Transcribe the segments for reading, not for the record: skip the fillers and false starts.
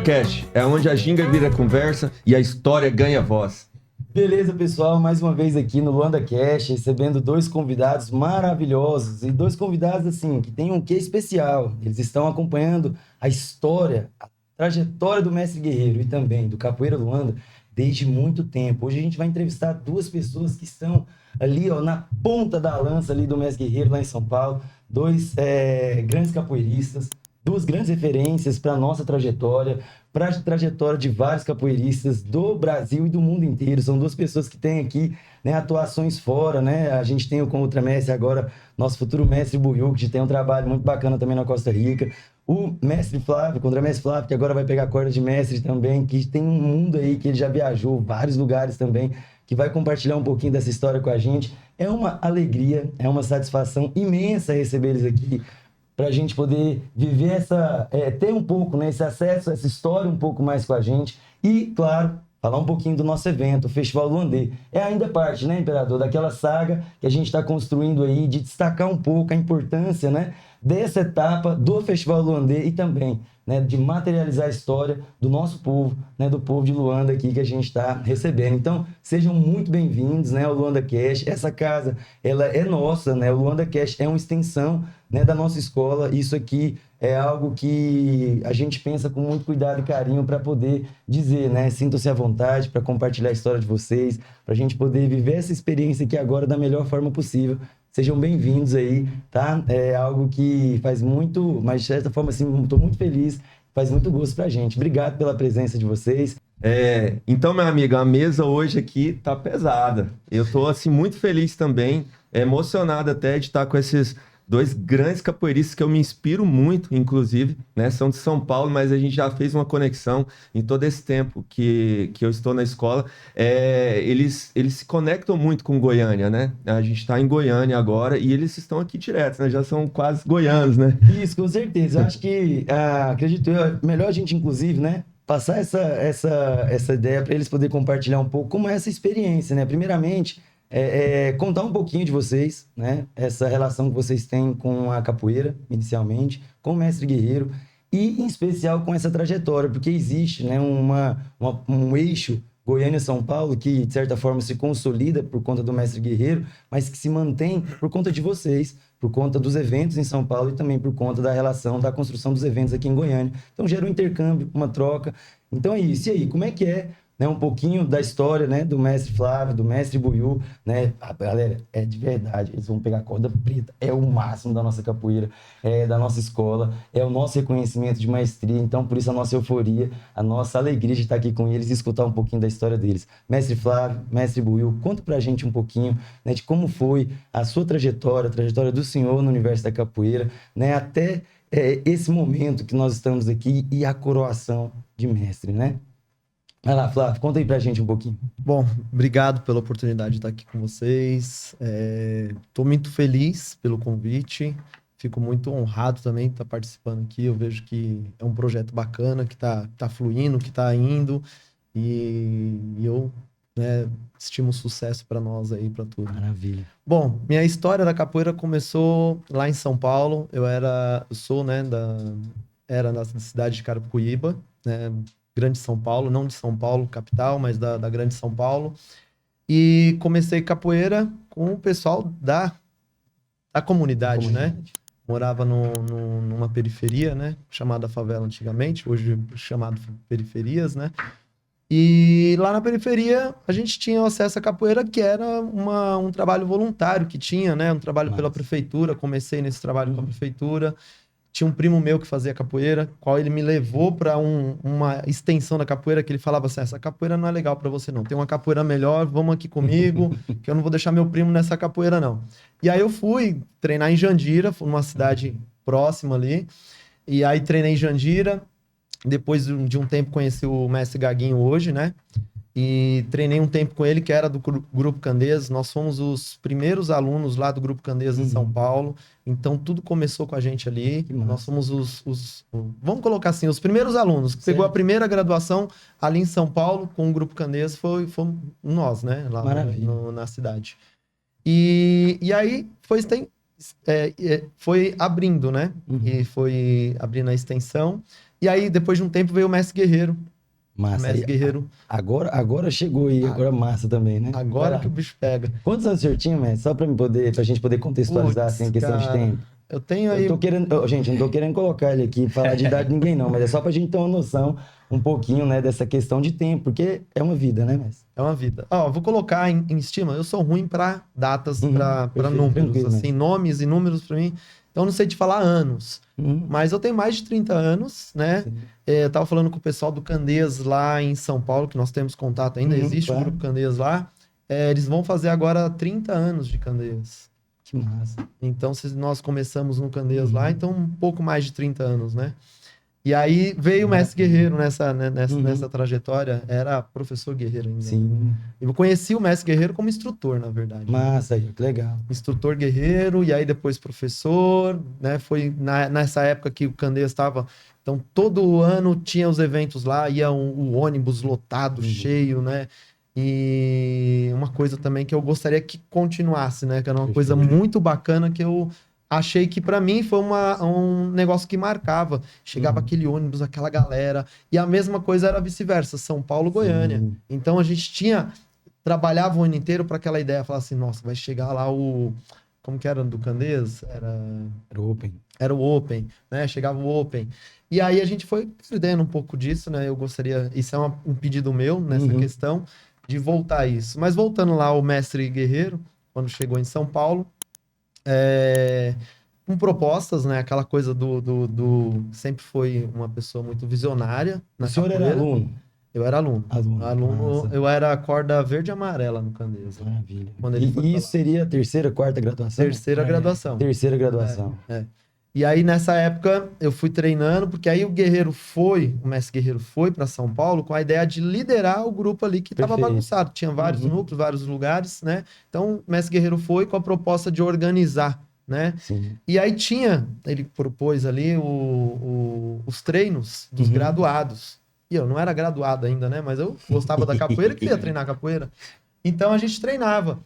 Cash, é onde a ginga vira conversa e a história ganha voz. Beleza, pessoal, mais uma vez aqui no Luanda Cash, recebendo dois convidados maravilhosos e dois convidados assim que têm um quê especial. Eles estão acompanhando a história, a trajetória do Mestre Guerreiro e também do Capoeira Luanda desde muito tempo. Hoje a gente vai entrevistar duas pessoas que estão ali, ó, na ponta da lança ali do Mestre Guerreiro lá em São Paulo, dois grandes capoeiristas, duas grandes referências para a nossa trajetória, para a trajetória de vários capoeiristas do Brasil e do mundo inteiro. São duas pessoas que têm aqui, né, atuações fora, né? A gente tem o contramestre agora, nosso futuro mestre Buiú, que tem um trabalho muito bacana também na Costa Rica. O mestre Flávio, contramestre Flávio, que agora vai pegar a corda de mestre também, que tem um mundo aí que ele já viajou, vários lugares também, que vai compartilhar um pouquinho dessa história com a gente. É uma alegria, é uma satisfação imensa receber eles aqui, para a gente poder viver ter um pouco, né, esse acesso, essa história um pouco mais com a gente. E, claro, falar um pouquinho do nosso evento, o Festival Luandê. É ainda parte, né, Imperador, daquela saga que a gente está construindo aí, de destacar um pouco a importância, né, dessa etapa do Festival Luandê e também, né, de materializar a história do nosso povo, né, do povo de Luanda aqui que a gente está recebendo. Então, sejam muito bem-vindos, né, ao Luanda Cash. Essa casa, ela é nossa, né, o Luanda Cash é uma extensão, né, da nossa escola. Isso aqui é algo que a gente pensa com muito cuidado e carinho para poder dizer, né, sintam-se à vontade para compartilhar a história de vocês, para a gente poder viver essa experiência aqui agora da melhor forma possível. Sejam bem-vindos aí, tá? É algo que faz muito, mas de certa forma, assim, estou muito feliz, faz muito gosto pra gente. Obrigado pela presença de vocês. Então, meu amigo, a mesa hoje aqui tá pesada. Eu tô, assim, muito feliz também, emocionado até de estar com esses dois grandes capoeiristas que eu me inspiro muito, inclusive, né? São de São Paulo, mas a gente já fez uma conexão em todo esse tempo que eu estou na escola. Eles se conectam muito com Goiânia, né? A gente está em Goiânia agora e eles estão aqui direto, né? Já são quase goianos, né? Isso, com certeza. Eu acho que, acredito eu, é melhor a gente, inclusive, né, passar essa ideia para eles poderem compartilhar um pouco como é essa experiência, né? Primeiramente, contar um pouquinho de vocês, né? Essa relação que vocês têm com a capoeira, inicialmente, com o Mestre Guerreiro, e em especial com essa trajetória, porque existe, né, um eixo Goiânia-São Paulo que, de certa forma, se consolida por conta do Mestre Guerreiro, mas que se mantém por conta de vocês, por conta dos eventos em São Paulo e também por conta da relação da construção dos eventos aqui em Goiânia. Então, gera um intercâmbio, uma troca. Então, é isso. E aí, como é que é, né, um pouquinho da história, né, do mestre Flávio, do mestre Buiú, né? Galera, é de verdade, eles vão pegar a corda preta, é o máximo da nossa capoeira, da nossa escola, é o nosso reconhecimento de maestria. Então, por isso a nossa euforia, a nossa alegria de estar aqui com eles e escutar um pouquinho da história deles. Mestre Flávio, mestre Buiú, conta pra gente um pouquinho, né, de como foi a sua trajetória, a trajetória do senhor no universo da capoeira, né, até esse momento que nós estamos aqui e a coroação de mestre, né? Vai lá, Flávio, conta aí pra gente um pouquinho. Bom, obrigado pela oportunidade de estar aqui com vocês. Estou muito feliz pelo convite. Fico muito honrado também de estar participando aqui. Eu vejo que é um projeto bacana, que tá fluindo, que está indo. E eu, né, estimo sucesso para nós aí, para tudo. Maravilha. Bom, minha história da capoeira começou lá em São Paulo. Era na cidade de Carapicuíba, né? Grande São Paulo, não de São Paulo, capital, mas da Grande São Paulo. E comecei capoeira com o pessoal da comunidade, né? Morava numa periferia, né? Chamada favela antigamente, hoje chamado periferias, né? E lá na periferia a gente tinha acesso à capoeira, que era um trabalho voluntário que tinha, né? Um trabalho pela prefeitura. Comecei nesse trabalho com a prefeitura. Tinha um primo meu que fazia capoeira, qual ele me levou para uma extensão da capoeira, que ele falava assim: essa capoeira não é legal para você não, tem uma capoeira melhor, vamos aqui comigo, que eu não vou deixar meu primo nessa capoeira não. E aí eu fui treinar em Jandira, fui numa cidade próxima ali, e aí treinei em Jandira. Depois de um tempo conheci o mestre Gaguinho hoje, né? E treinei um tempo com ele, que era do Grupo Candeias. Nós fomos os primeiros alunos lá do Grupo Candeias em São Paulo. Então, tudo começou com a gente ali. Nós somos vamos colocar assim, os primeiros alunos. Que pegou a primeira graduação ali em São Paulo com o Grupo Candeias fomos nós, né? Lá na cidade. E aí foi abrindo, né? E foi abrindo a extensão. E aí, depois de um tempo, veio o Mestre Guerreiro. O Massa. Mestre Aí, Guerreiro, agora chegou aí, agora massa também, né? Vai agora lá. que o bicho pega. Quantos anos o senhor tinha, mestre? Só pra gente poder contextualizar, assim, Putz, em questão de cara, tempo. eu tenho Eu aí. tô querendo, gente, não tô querendo colocar ele aqui, falar de idade de ninguém não, mas é só pra gente ter uma noção um pouquinho, né, dessa questão de tempo, porque é uma vida, né, mestre? É uma vida. Ó, vou colocar em estima. Eu sou ruim para datas, para Perfeito, números, tranquilo, assim, mestre. nomes e números para mim. Então, não sei te falar anos. Uhum. Mas eu tenho mais de 30 anos, né? Sim. Eu tava falando com o pessoal do Candeias lá em São Paulo, que nós temos contato ainda, Uhum, existe o claro. Grupo Candeias lá. Eles vão fazer agora 30 anos de Candeias. Que massa. Então, se nós começamos no Candeias lá, Uhum. então um pouco mais de 30 anos, né? E aí veio o Mestre Maravilha. Guerreiro nessa Uhum. trajetória, era professor Guerreiro ainda. Sim. Eu conheci o Mestre Guerreiro como instrutor, na verdade. Massa aí, que legal. Instrutor Guerreiro, e aí depois professor, né? Foi nessa época que o Candeias estava. Então, todo ano tinha os eventos lá, ia o ônibus lotado, Uhum. cheio, né? E uma coisa também que eu gostaria que continuasse, né? Que era uma coisa Perfeito. muito bacana que eu achei que para mim foi um negócio que marcava. Chegava Uhum. aquele ônibus, aquela galera, e a mesma coisa era vice-versa, São Paulo, Goiânia. Sim. Então a gente trabalhava o ano inteiro para aquela ideia, falar assim, nossa, vai chegar lá como que era do Candeias? Era open. Era o Open, né? Chegava o Open. E aí a gente foi perdendo um pouco disso, né? Eu gostaria, isso é um pedido meu nessa Uhum. questão, de voltar a isso. Mas voltando lá ao Mestre Guerreiro, quando chegou em São Paulo, com propostas, né? Aquela coisa sempre foi uma pessoa muito visionária O na senhor era capoeira. aluno? Eu era aluno. Massa. Eu era corda verde e amarela no Candeias. Maravilha. Quando ele foi E pra isso lá. seria a terceira, quarta graduação? Terceira graduação. Terceira graduação. É. E aí, nessa época, eu fui treinando, porque aí o Mestre Guerreiro foi para São Paulo com a ideia de liderar o grupo ali que estava Perfeito. bagunçado. Tinha vários Uhum. núcleos, vários lugares, né? Então, o Mestre Guerreiro foi com a proposta de organizar, né? Sim. E aí ele propôs ali os treinos dos Uhum. graduados. E eu não era graduado ainda, né? Mas eu gostava da capoeira e queria treinar capoeira. Então a gente treinava.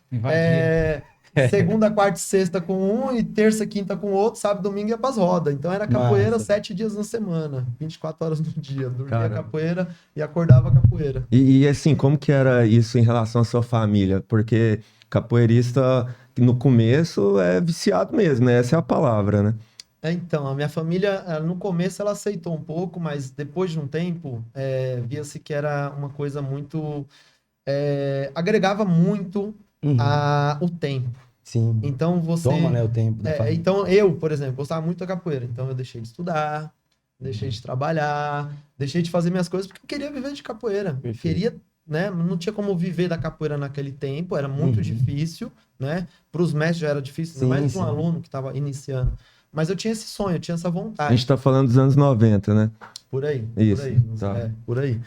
Segunda, quarta e sexta com um, e terça, quinta com outro, sábado, domingo ia pras rodas. Então era capoeira Massa. 7 dias na semana, 24 horas no dia. Dormia Caramba. capoeira e acordava capoeira. E assim, como que era isso em relação à sua família? Porque capoeirista, no começo, é viciado mesmo, né? Essa é a palavra, né? Então, a minha família, no começo, ela aceitou um pouco, mas depois de um tempo, via-se que era uma coisa muito. Agregava muito Uhum. o tempo. Sim. Então você. Toma, né, o tempo da família. Então eu, por exemplo, gostava muito da capoeira. Então eu deixei de estudar, deixei de trabalhar, deixei de fazer minhas coisas porque eu queria viver de capoeira. Perfeito. Queria, né? Não tinha como viver da capoeira naquele tempo, era muito Uhum. difícil, né? Para os mestres já era difícil, ainda Sim, mais para um sim. aluno que estava iniciando. Mas eu tinha esse sonho, eu tinha essa A vontade. gente tá falando dos anos 90, né? Por aí. Isso, Por aí. tá. Por aí.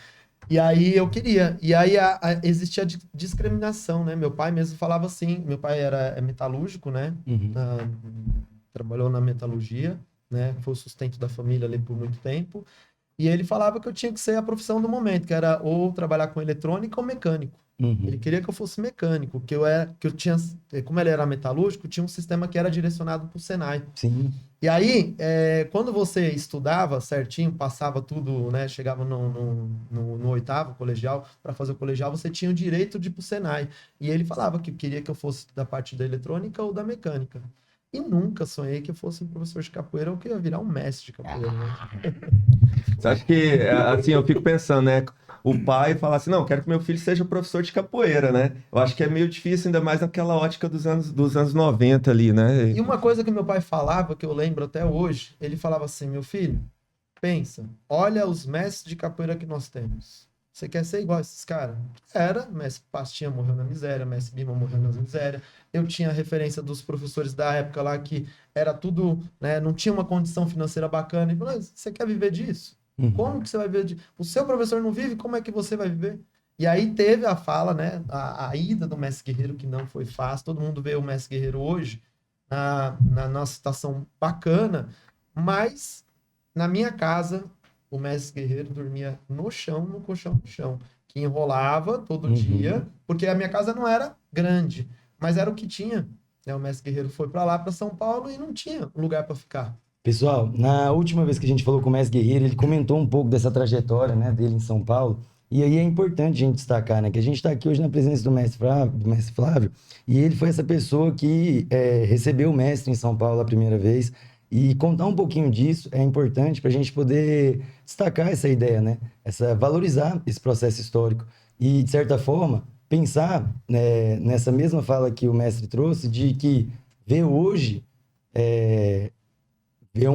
E aí eu queria. E aí existia a discriminação, né? Meu pai mesmo falava assim. Meu pai é metalúrgico, né? Uhum. Trabalhou na metalurgia, né? Foi o sustento da família ali por muito tempo. E ele falava que eu tinha que ser a profissão do momento, que era ou trabalhar com eletrônica ou mecânico. Uhum. Ele queria que eu fosse mecânico, que eu tinha, como ele era metalúrgico, tinha um sistema que era direcionado para o Senai. Sim. E aí, quando você estudava certinho, passava tudo, né? Chegava no oitavo colegial, para fazer o colegial, você tinha o direito de ir pro Senai. E ele falava que queria que eu fosse da parte da eletrônica ou da mecânica. E nunca sonhei que eu fosse um professor de capoeira ou que eu ia virar um mestre de capoeira, né? Você acha que, assim, eu fico pensando, né? O pai fala assim, não, quero que meu filho seja professor de capoeira, né? Eu acho que é meio difícil, ainda mais naquela ótica dos anos 90 ali, né? E uma coisa que meu pai falava, que eu lembro até hoje, ele falava assim, meu filho, pensa, olha os mestres de capoeira que nós temos. Você quer ser igual a esses caras? Era, mestre Pastinha morreu na miséria, mestre Bima morreu na miséria. Eu tinha referência dos professores da época lá que era tudo, né, não tinha uma condição financeira bacana. E falou, você quer viver disso? Uhum. Como que você vai viver disso? O seu professor não vive, como é que você vai viver? E aí teve a fala, né, a ida do Mestre Guerreiro, que não foi fácil. Todo mundo vê o Mestre Guerreiro hoje na nossa situação bacana, mas na minha casa o Mestre Guerreiro dormia no chão, no colchão no chão, que enrolava todo Uhum. dia, porque a minha casa não era grande, mas era o que tinha. O Mestre Guerreiro foi para lá, para São Paulo, e não tinha lugar para ficar. Pessoal, na última vez que a gente falou com o Mestre Guerreiro, ele comentou um pouco dessa trajetória, né, dele em São Paulo. E aí é importante a gente destacar, né, que a gente está aqui hoje na presença do Mestre Flávio, e ele foi essa pessoa que recebeu o Mestre em São Paulo a primeira vez. E contar um pouquinho disso é importante para a gente poder destacar essa ideia, né, valorizar esse processo histórico. E, de certa forma, pensar, né, nessa mesma fala que o Mestre trouxe, de que ver hoje ver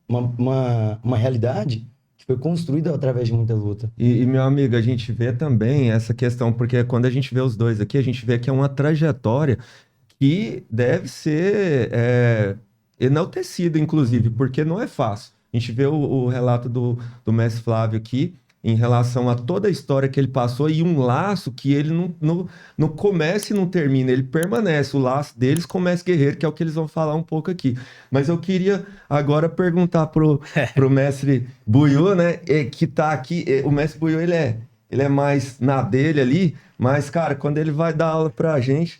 uma realidade que foi construída através de muita luta. Meu amigo, a gente vê também essa questão, porque quando a gente vê os dois aqui, a gente vê que é uma trajetória que deve ser enaltecida, inclusive, porque não é fácil. A gente vê o relato do Mestre Flávio aqui, em relação a toda a história que ele passou e um laço que ele não começa e não termina, ele permanece. O laço deles com o Mestre Guerreiro, que é o que eles vão falar um pouco aqui. Mas eu queria agora perguntar pro Mestre Buiú, né, que tá aqui. O Mestre Buiú, ele é mais na dele ali, mas, cara, quando ele vai dar aula pra gente,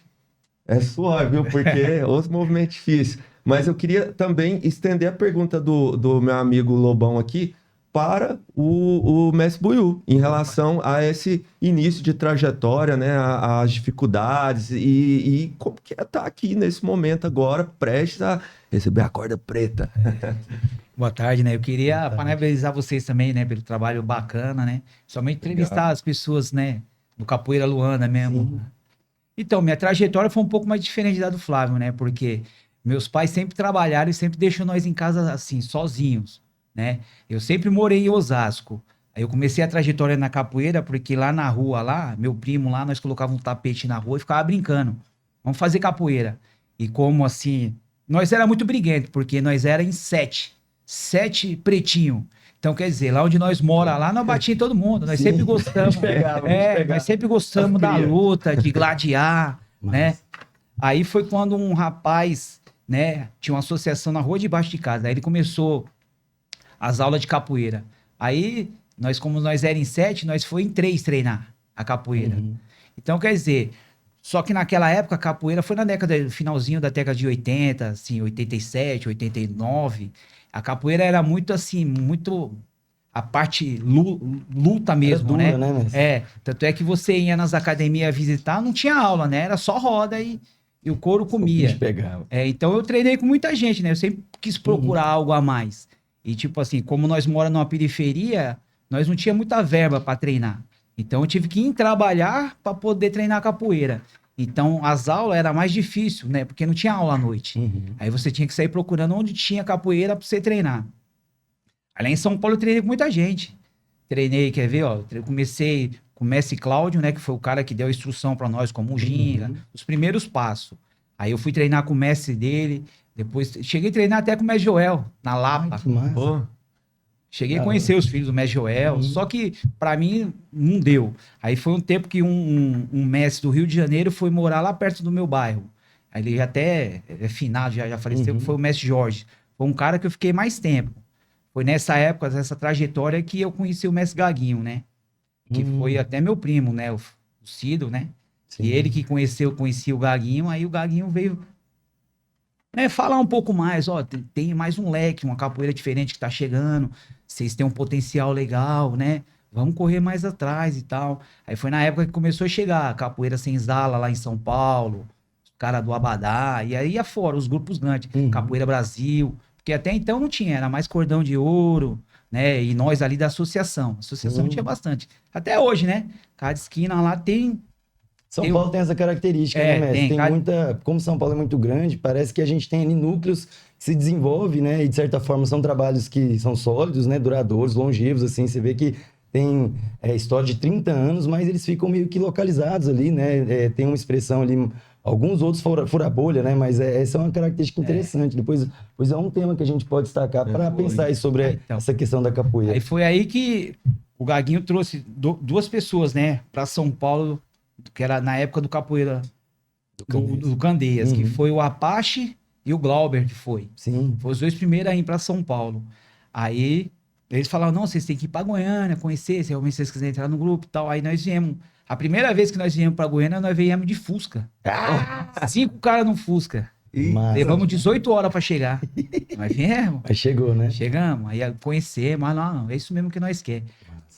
é suave, viu? Porque os movimentos difíceis. Mas eu queria também estender a pergunta do meu amigo Lobão aqui, para o Mestre Buiú, em relação a esse início de trajetória, né, as dificuldades e como que é estar aqui nesse momento agora, prestes a receber a corda preta. Boa tarde, né? Eu queria parabenizar vocês também, né, pelo trabalho bacana, né? Somente entrevistar as pessoas, né, do Capoeira Luanda mesmo. Sim. Então, minha trajetória foi um pouco mais diferente da do Flávio, né? Porque meus pais sempre trabalharam e sempre deixam nós em casa, assim, sozinhos, né? Eu sempre morei em Osasco. Aí eu comecei a trajetória na capoeira porque lá na rua, lá, meu primo lá, nós colocávamos um tapete na rua e ficava brincando. Vamos fazer capoeira. E como assim, nós era muito briguento, porque nós era em sete pretinho. Então, quer dizer, lá onde nós mora, lá nós batia em todo mundo. Nós sempre gostamos. Nós sempre gostamos da luta, de gladiar, né? Aí foi quando um rapaz, né, tinha uma associação na rua debaixo de casa. Aí ele começou as aulas de capoeira. Aí, como nós era em 7, nós foi em 3 treinar a capoeira. Uhum. Então, quer dizer, só que naquela época a capoeira foi finalzinho da década de 80, assim, 87, 89. A capoeira era muito assim, muito a parte luta mesmo, dura, né? Mestre? Tanto é que você ia nas academias visitar, não tinha aula, né? Era só roda e o couro comia. Pegava. Então eu treinei com muita gente, né? Eu sempre quis procurar algo a mais. E tipo assim, como nós moramos numa periferia, nós não tinha muita verba para treinar. Então eu tive que ir trabalhar para poder treinar capoeira. Então as aulas era mais difícil, né? Porque não tinha aula à noite. Aí você tinha que sair procurando onde tinha capoeira para você treinar. Além em São Paulo eu treinei com muita gente. Treinei, quer ver, ó, comecei com o Mestre Cláudio, né, que foi o cara que deu a instrução para nós como ginga, os primeiros passos. Aí eu fui treinar com o mestre dele, depois cheguei a treinar até com o Mestre Joel, na Lapa. Ai, que massa. Pô, Cheguei a conhecer os filhos do Mestre Joel, só que para mim não deu. Aí foi um tempo que um mestre do Rio de Janeiro foi morar lá perto do meu bairro. Aí ele já até é finado, já faleceu, que foi o Mestre Jorge. Foi um cara que eu fiquei mais tempo. Foi nessa época, nessa trajetória, que eu conheci o Mestre Gaguinho, né? Que foi até meu primo, né? O Cido, né? Sim. E ele que conhecia o Gaguinho, aí o Gaguinho veio, né, falar um pouco mais, ó, tem mais um leque, uma capoeira diferente que tá chegando, vocês têm um potencial legal, né? Vamos correr mais atrás e tal. Aí foi na época que começou a chegar a capoeira senzala lá em São Paulo, os caras do Abadá, e aí afora, os grupos grandes, Capoeira Brasil, porque até então não tinha, era mais Cordão de Ouro, né? E nós ali da associação. A associação tinha bastante. Até hoje, né? Cada esquina lá tem. São Paulo tem essa característica, né, Mestre? Tem muita. Como São Paulo é muito grande, parece que a gente tem ali núcleos que se desenvolvem, né? E de certa forma são trabalhos que são sólidos, né? Duradouros, longevos, assim. Você vê que tem história de 30 anos, mas eles ficam meio que localizados ali, né? Tem uma expressão ali. Alguns outros fura bolha, né? Mas essa é uma característica interessante. Depois é um tema que a gente pode destacar para pensar aí sobre essa questão da capoeira. Aí foi aí que o Gaguinho trouxe duas pessoas, né? Para São Paulo, que era na época do capoeira do Candeias, que foi o Apache e o Glauber, que foi. Sim. Foi os dois primeiros a ir para São Paulo. Aí eles falaram, não, vocês têm que ir para Goiânia, conhecer, se realmente vocês quiserem entrar no grupo e tal. Aí nós viemos. A primeira vez que nós viemos para Goiânia, nós viemos de Fusca. 5 caras no Fusca. Ih, Massa. Levamos 18 horas pra chegar. Mas viemos. Aí chegou, né? Chegamos, aí conhecemos, mas não, é isso mesmo que nós quer.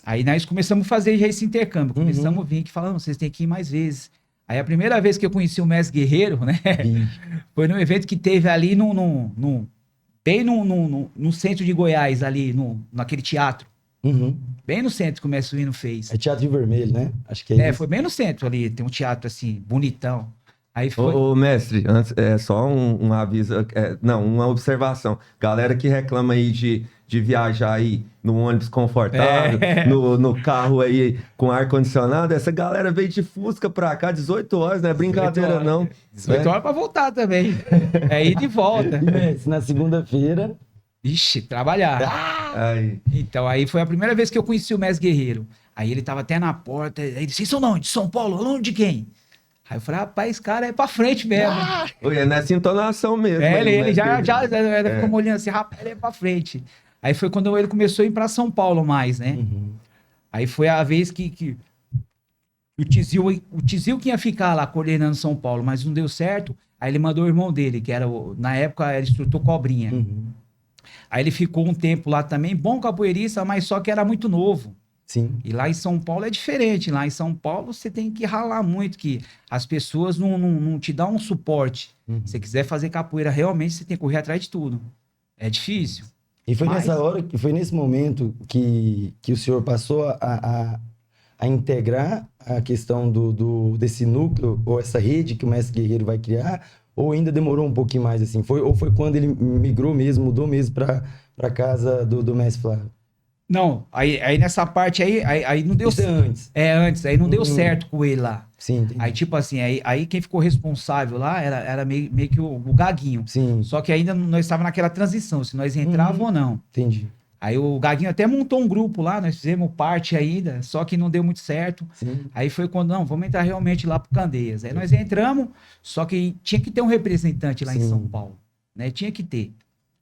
Aí nós começamos a fazer já esse intercâmbio, começamos a vir que falando, vocês têm que ir mais vezes. Aí a primeira vez que eu conheci o Mestre Guerreiro, né, Vixe. foi num evento que teve ali bem no centro de Goiás, ali naquele teatro. Uhum. Bem no centro que o Mestre Suíno fez. É Teatro de Vermelho, né? Acho que é isso. Foi bem no centro ali, tem um teatro assim, bonitão. Aí foi... Ô, mestre, antes, só um aviso, não, uma observação. Galera que reclama aí de viajar aí no ônibus confortável, no carro aí com ar-condicionado, essa galera veio de Fusca pra cá, 18 horas, não é brincadeira 18 não. 18 horas pra voltar também. É ir de volta. E, Messi, na segunda-feira... Ixi, trabalhar. Aí. Então, aí foi a primeira vez que eu conheci o Mestre Guerreiro. Aí ele tava até na porta, aí ele disse, vocês são de onde? De São Paulo? Aluno de quem? Aí eu falei, rapaz, esse cara é pra frente mesmo. Oi, é nessa entonação mesmo. É, aí, ele o já mestre- ficou olhando assim, rapaz, ele é pra frente. Aí foi quando ele começou a ir pra São Paulo mais, né? Uhum. Aí foi a vez que o Tizil que ia ficar lá coordenando São Paulo, mas não deu certo. Aí ele mandou o irmão dele, que era, na época, era instrutor Cobrinha. Uhum. Aí ele ficou um tempo lá também, bom capoeirista, mas só que era muito novo. Sim. E lá em São Paulo é diferente. Lá em São Paulo você tem que ralar muito, que as pessoas não te dão um suporte. Uhum. Se você quiser fazer capoeira, realmente você tem que correr atrás de tudo. É difícil. E foi Mas- nessa hora, foi nesse momento que o senhor passou a integrar a questão desse núcleo, ou essa rede que o Mestre Guerreiro vai criar, ou ainda demorou um pouquinho mais, assim? Ou foi quando ele migrou mesmo, mudou mesmo para casa do Mestre Flávio? Não, aí nessa parte aí não deu Isso é certo. antes. É, antes, aí não deu Uhum. certo com ele lá. Sim, entendi. Aí, tipo assim, aí quem ficou responsável lá era meio que o Gaguinho. Sim, Só que ainda nós estávamos naquela transição, se nós entrávamos ou não. entendi. Aí o Gaguinho até montou um grupo lá, nós fizemos parte ainda, só que não deu muito certo. Sim. Aí foi quando, não, vamos entrar realmente lá pro Candeias. Aí nós entramos, só que tinha que ter um representante lá em Sim. São Paulo, né? Tinha que ter.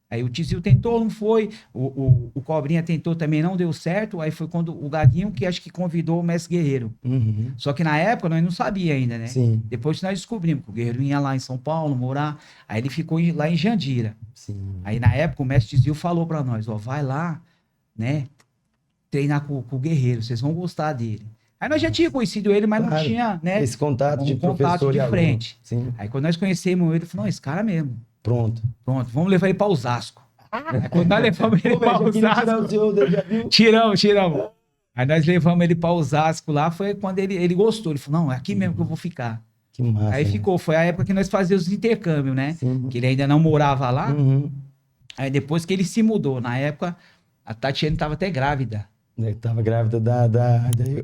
Aí o Tizil tentou, não foi. O Cobrinha tentou também, não deu certo. Aí foi quando o Gaguinho, que acho que convidou o Mestre Guerreiro. Uhum. Só que na época nós não sabia ainda, né? Sim, Depois nós descobrimos que o Guerreiro ia lá em São Paulo morar. Aí ele ficou lá em Jandira. sim. Aí na época o Mestre Tizil falou pra nós, ó, vai lá, né? Treinar com o Guerreiro, vocês vão gostar dele. Aí nós já tínhamos conhecido ele, mas não Claro. tinha, né? Esse contato um de contato professor de e aluno. frente. Sim, Aí quando nós conhecemos ele, ele falou, não, esse cara mesmo. pronto. Pronto, vamos levar ele pra Osasco. Aí quando nós levamos ele Pô, pra mas já queria tirar o Osasco, senhor, já viu? tiramos. Aí nós levamos ele pra Osasco lá, foi quando ele gostou. Ele falou, não, é aqui mesmo que eu vou ficar. Que massa. Aí né? ficou, foi a época que nós fazíamos os intercâmbios, né? Sim. Que ele ainda não morava lá. Uhum. Aí depois que ele se mudou, na época, a Tatiane tava até grávida. Eu tava grávida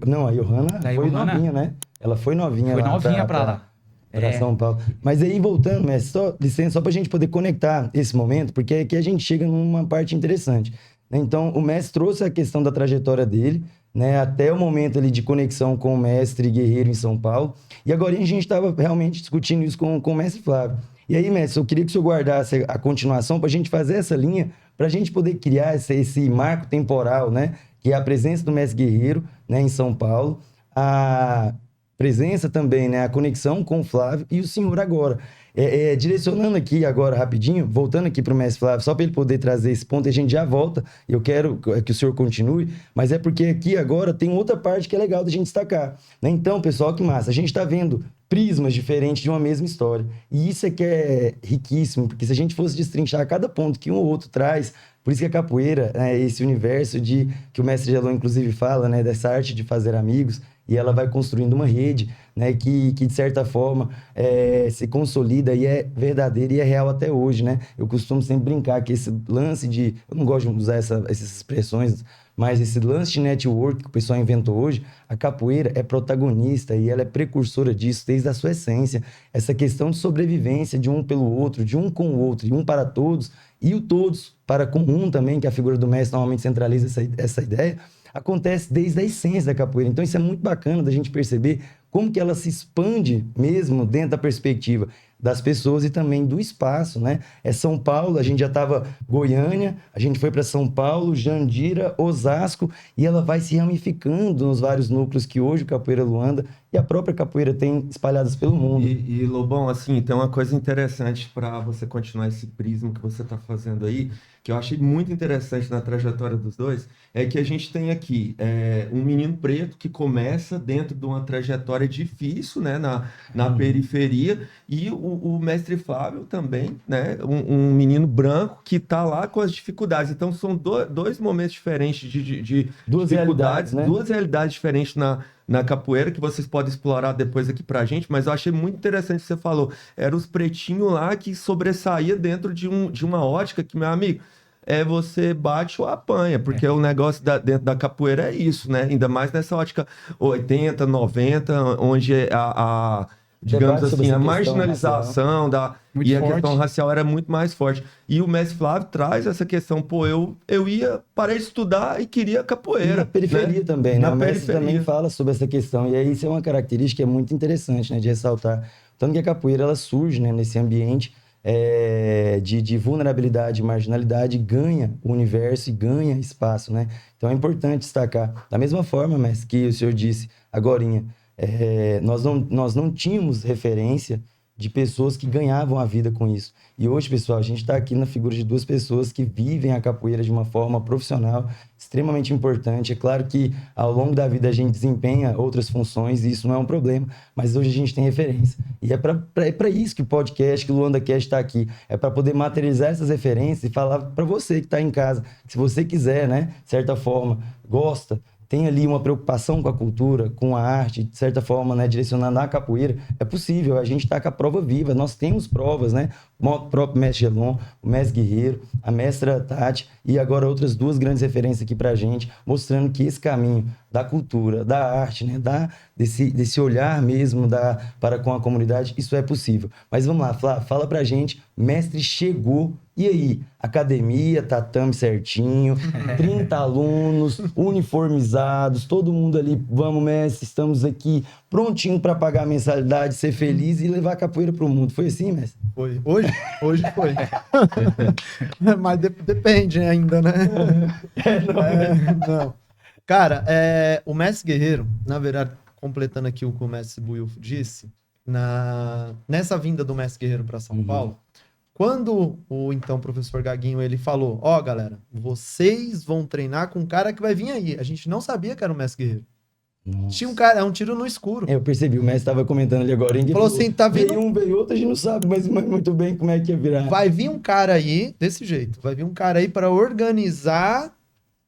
Não, a Johanna Da foi Johanna? novinha, né? Ela foi novinha Foi lá novinha pra lá. Pra É. São Paulo. Mas aí, voltando, mestre, só, licença, só pra gente poder conectar esse momento, porque aqui a gente chega numa parte interessante, né? Então, o mestre trouxe a questão da trajetória dele, né? Até o momento ali de conexão com o mestre Guerreiro em São Paulo. E agora a gente estava realmente discutindo isso com o mestre Flávio. E aí, mestre, eu queria que o senhor guardasse a continuação pra gente fazer essa linha, pra gente poder criar esse marco temporal, né? Que é a presença do mestre Guerreiro, né, em São Paulo, a presença também, né, a conexão com o Flávio e o senhor agora. Direcionando aqui agora rapidinho, voltando aqui para o mestre Flávio, só para ele poder trazer esse ponto, a gente já volta, eu quero que o senhor continue, mas é porque aqui agora tem outra parte que é legal da gente destacar, né? Então, pessoal, que massa, a gente está vendo prismas diferentes de uma mesma história, e isso é que é riquíssimo, porque se a gente fosse destrinchar cada ponto que um ou outro traz, por isso que a capoeira é esse universo que o mestre Gelon inclusive fala, né, dessa arte de fazer amigos, e ela vai construindo uma rede, né, que de certa forma se consolida e é verdadeira e é real até hoje, né? Eu costumo sempre brincar que esse lance de... Eu não gosto de usar essas expressões, mas esse lance de network que o pessoal inventou hoje, a capoeira é protagonista e ela é precursora disso desde a sua essência. Essa questão de sobrevivência de um pelo outro, de um com o outro, e um para todos, e o todos para com um também, que a figura do mestre normalmente centraliza essa ideia, acontece desde a essência da capoeira. Então isso é muito bacana da gente perceber como que ela se expande mesmo dentro da perspectiva das pessoas e também do espaço, né? É São Paulo, a gente já estava Goiânia, a gente foi para São Paulo, Jandira, Osasco, e ela vai se ramificando nos vários núcleos que hoje o Capoeira Luanda e a própria capoeira tem espalhadas pelo mundo. E Lobão, assim, tem uma coisa interessante para você continuar esse prisma que você está fazendo aí, que eu achei muito interessante na trajetória dos dois, é que a gente tem aqui um menino preto que começa dentro de uma trajetória difícil, né, na periferia, e o mestre Flávio também, né, um menino branco que está lá com as dificuldades. Então são dois momentos diferentes de Duas realidades, né? duas realidades diferentes na capoeira, que vocês podem explorar depois aqui pra gente, mas eu achei muito interessante o que você falou. Era os pretinhos lá que sobressaía dentro de uma ótica que, meu amigo, você bate ou apanha, porque o negócio dentro da capoeira é isso, né? Ainda mais nessa ótica 80, 90, onde digamos Debate sobre assim, a essa questão marginalização Muito e a forte. questão racial era muito mais forte. E o mestre Flávio traz essa questão, pô, eu parei de estudar e queria E capoeira. na periferia né? também, né? Na O mestre periferia. também fala sobre essa questão. E aí isso é uma característica que é muito interessante, né? De ressaltar. Tanto que a capoeira, ela surge, né? Nesse ambiente de vulnerabilidade e marginalidade, ganha o universo e ganha espaço, né? Então é importante destacar. Da mesma forma, mestre, que o senhor disse agorinha, nós não tínhamos referência de pessoas que ganhavam a vida com isso. E hoje, pessoal, a gente está aqui na figura de duas pessoas que vivem a capoeira de uma forma profissional, extremamente importante. É claro que ao longo da vida a gente desempenha outras funções e isso não é um problema, mas hoje a gente tem referência. E é para isso que o podcast, que o LuandaCast está aqui. É para poder materializar essas referências e falar para você que está em casa, que se você quiser, né, de certa forma, gosta, tem ali uma preocupação com a cultura, com a arte, de certa forma, né, direcionando a capoeira, é possível. A gente está com a prova viva, nós temos provas, né? O próprio mestre Gelon, o mestre Guerreiro, a mestra Tati e agora outras duas grandes referências aqui para a gente, mostrando que esse caminho da cultura, da arte, né, desse olhar mesmo para com a comunidade, isso é possível. Mas vamos lá, Flávio, fala para a gente, mestre chegou, e aí? Academia, tatame certinho, 30 alunos, uniformizados, todo mundo ali, vamos, mestre, estamos aqui prontinho para pagar a mensalidade, ser feliz e levar a capoeira para o mundo. Foi assim, mestre? Foi. Hoje foi. Mas depende ainda, né? Não. Cara, o mestre Guerreiro, na verdade, completando aqui o que o mestre Buiu disse, nessa vinda do mestre Guerreiro para São Paulo, quando o então professor Gaguinho ele falou, galera, vocês vão treinar com um cara que vai vir aí. A gente não sabia que era o mestre Guerreiro. Nossa. Tinha um cara, é um tiro no escuro. Eu percebi, o mestre estava comentando ali agora. Falou assim, tá vindo... Veio um, veio outro, a gente não sabe, mas muito bem como é que ia virar. Vai vir um cara aí, desse jeito, vai vir um cara aí para organizar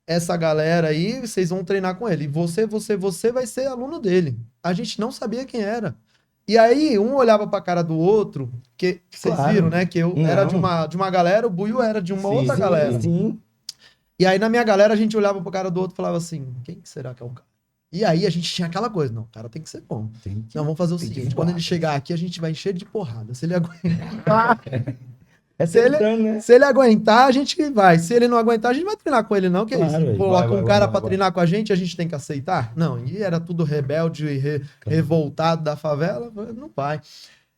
essa galera aí, vocês vão treinar com ele. E você vai ser aluno dele. A gente não sabia quem era. E aí, um olhava pra cara do outro, que vocês viram, né? Que eu era de uma galera, o Buiu era de uma outra galera. Sim. E aí, na minha galera, a gente olhava pra cara do outro e falava assim, quem que será que é o cara? E aí, a gente tinha aquela coisa, não, o cara tem que ser bom. Não, vamos fazer o seguinte, quando ele chegar aqui, a gente vai encher de porrada. Se ele aguentar... Se ele aguentar, a gente vai. Se ele não aguentar, a gente vai treinar com ele, não. Que claro, é isso? Coloca um cara pra treinar com a gente tem que aceitar? Não, e era tudo rebelde e revoltado da favela. Não vai.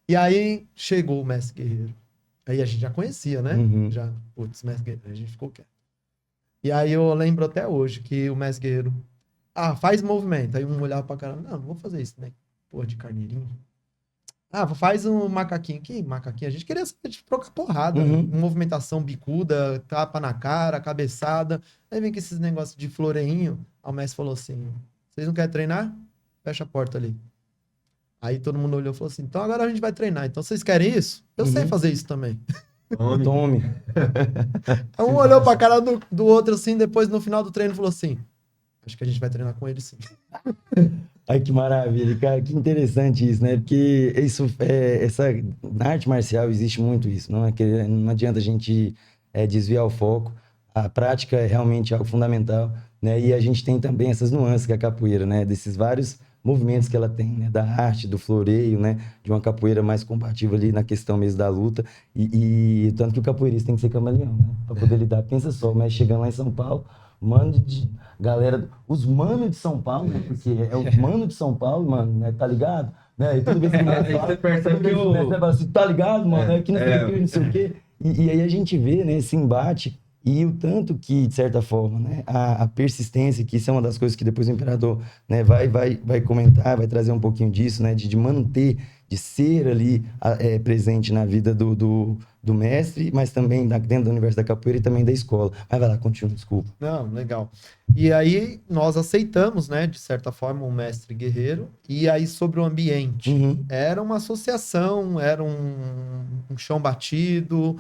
E aí chegou o mestre Guerreiro. Aí a gente já conhecia, né? Já, putz, mestre Guerreiro, a gente ficou quieto. E aí eu lembro até hoje que o mestre Guerreiro, faz movimento. Aí um olhava pra cara, não vou fazer isso, né? Porra de carneirinho. Faz um macaquinho. Que macaquinho? A gente queria trocar porrada. Movimentação bicuda, tapa na cara, cabeçada. Aí vem com esses negócios de floreinho. Aí o mestre falou assim, vocês não querem treinar? Fecha a porta ali. Aí todo mundo olhou e falou assim, então agora a gente vai treinar. Então vocês querem isso? Eu sei fazer isso também. Tome. Aí um olhou pra cara do outro assim, depois no final do treino falou assim, acho que a gente vai treinar com ele sim. Ai, que maravilha, cara, que interessante isso, né? Porque isso, na arte marcial existe muito isso, não adianta a gente desviar o foco, a prática é realmente algo fundamental, né? E a gente tem também essas nuances que a capoeira, né? Desses vários movimentos que ela tem, né? Da arte, do floreio, né? De uma capoeira mais compatível ali na questão mesmo da luta, e tanto que o capoeirista tem que ser camaleão, né? Pra poder lidar. Pensa só, mas chegando lá em São Paulo, galera, os manos de São Paulo, né? Porque é os manos de São Paulo, mano, né? Tá ligado? Né? E toda vez que Você percebe que você fala assim, tá ligado, mano? Aqui não sei o que, não sei o quê. E aí a gente vê, né, esse embate e o tanto que, de certa forma, né, a persistência, que isso é uma das coisas que depois o imperador, né, vai comentar, vai trazer um pouquinho disso, né, de manter, de ser ali presente na vida do mestre, mas também dentro do universo da capoeira e também da escola. Mas vai lá, continua, desculpa. Não, legal. E aí nós aceitamos, né, de certa forma, um mestre guerreiro. E aí sobre o ambiente. Uhum. Era uma associação, era um chão batido,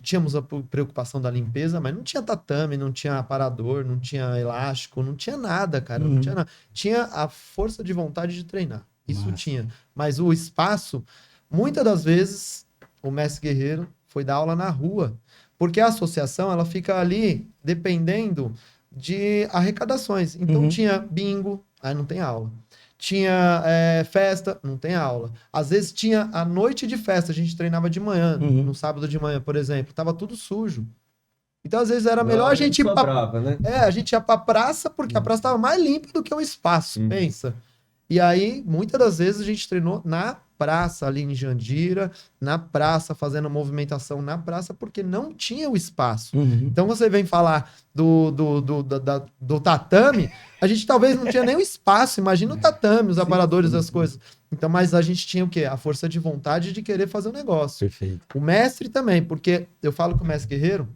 tínhamos a preocupação da limpeza, mas não tinha tatame, não tinha aparador, não tinha elástico, não tinha nada, cara. Não tinha nada. Tinha a força de vontade de treinar. Isso Massa. tinha. Mas o espaço, muitas das vezes, o mestre guerreiro foi dar aula na rua. Porque a associação, ela fica ali dependendo de arrecadações. Então, tinha bingo, aí não tem aula. Tinha festa, não tem aula. Às vezes tinha a noite de festa, a gente treinava de manhã, no sábado de manhã, por exemplo. Tava tudo sujo. Então, às vezes, era melhor a gente ir pra... né? a gente ia pra praça, porque a praça tava mais limpa do que o espaço, pensa. E aí, muitas das vezes, a gente treinou na praça, ali em Jandira, na praça, fazendo movimentação na praça, porque não tinha o espaço. Então, você vem falar do tatame, a gente talvez não tinha nem o espaço, imagina o tatame, os aparadores, as coisas. Então, mas a gente tinha o quê? A força de vontade de querer fazer o negócio. Perfeito. O mestre também, porque eu falo que o mestre guerreiro,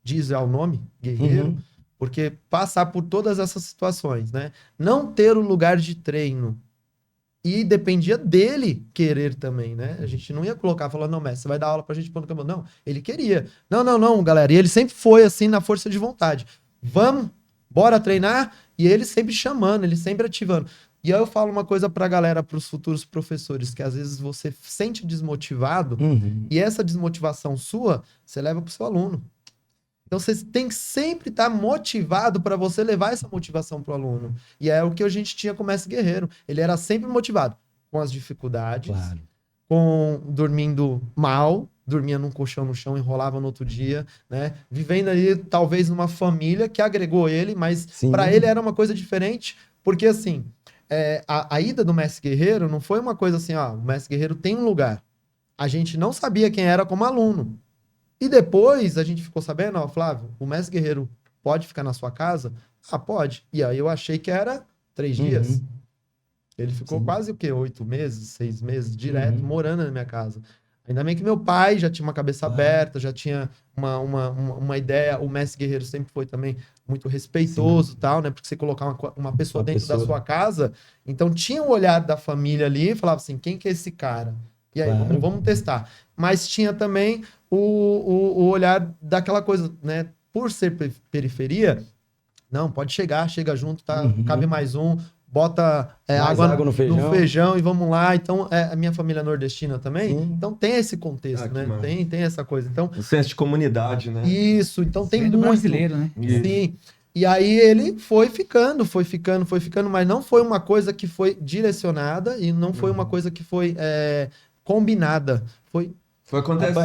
diz o nome, guerreiro, porque passar por todas essas situações, né? Não ter um lugar de treino. E dependia dele querer também, né? A gente não ia colocar, falando, não, mestre, você vai dar aula pra gente pôr no campo. Não, ele queria. Não, galera. E ele sempre foi assim, na força de vontade. Vamos, bora treinar? E ele sempre chamando, ele sempre ativando. E aí eu falo uma coisa pra galera, pros futuros professores, que às vezes você sente desmotivado, e essa desmotivação sua, você leva pro seu aluno. Então, você tem que sempre estar motivado para você levar essa motivação para o aluno. E é o que a gente tinha com o mestre guerreiro. Ele era sempre motivado com as dificuldades, com dormindo mal, dormia num colchão no chão, enrolava no outro dia, né? Vivendo ali, talvez, numa família que agregou ele, mas para ele era uma coisa diferente, porque, assim, a ida do mestre guerreiro não foi uma coisa assim, ó, o mestre guerreiro tem um lugar. A gente não sabia quem era como aluno. E depois a gente ficou sabendo, ó, Flávio, o mestre guerreiro pode ficar na sua casa? Ah, pode. E aí eu achei que era 3 dias. Ele ficou quase o quê? 8 meses, 6 meses, direto, morando na minha casa. Ainda bem que meu pai já tinha uma cabeça aberta, já tinha uma ideia. O mestre guerreiro sempre foi também muito respeitoso e tal, né? Porque você colocar uma pessoa dentro da sua casa, então tinha o olhar da família ali e falava assim, quem que é esse cara? E aí, vamos testar. Mas tinha também o olhar daquela coisa, né? Por ser periferia, não, pode chegar, chega junto, tá? Cabe mais um, bota água no feijão e vamos lá. Então, a minha família nordestina também, então tem esse contexto, né? Tem essa coisa. Então, o senso de comunidade, né? Isso, então tem Sendo muito. brasileiro, né? Sim. E aí ele foi ficando, mas não foi uma coisa que foi direcionada e não foi uma coisa que foi combinada. Foi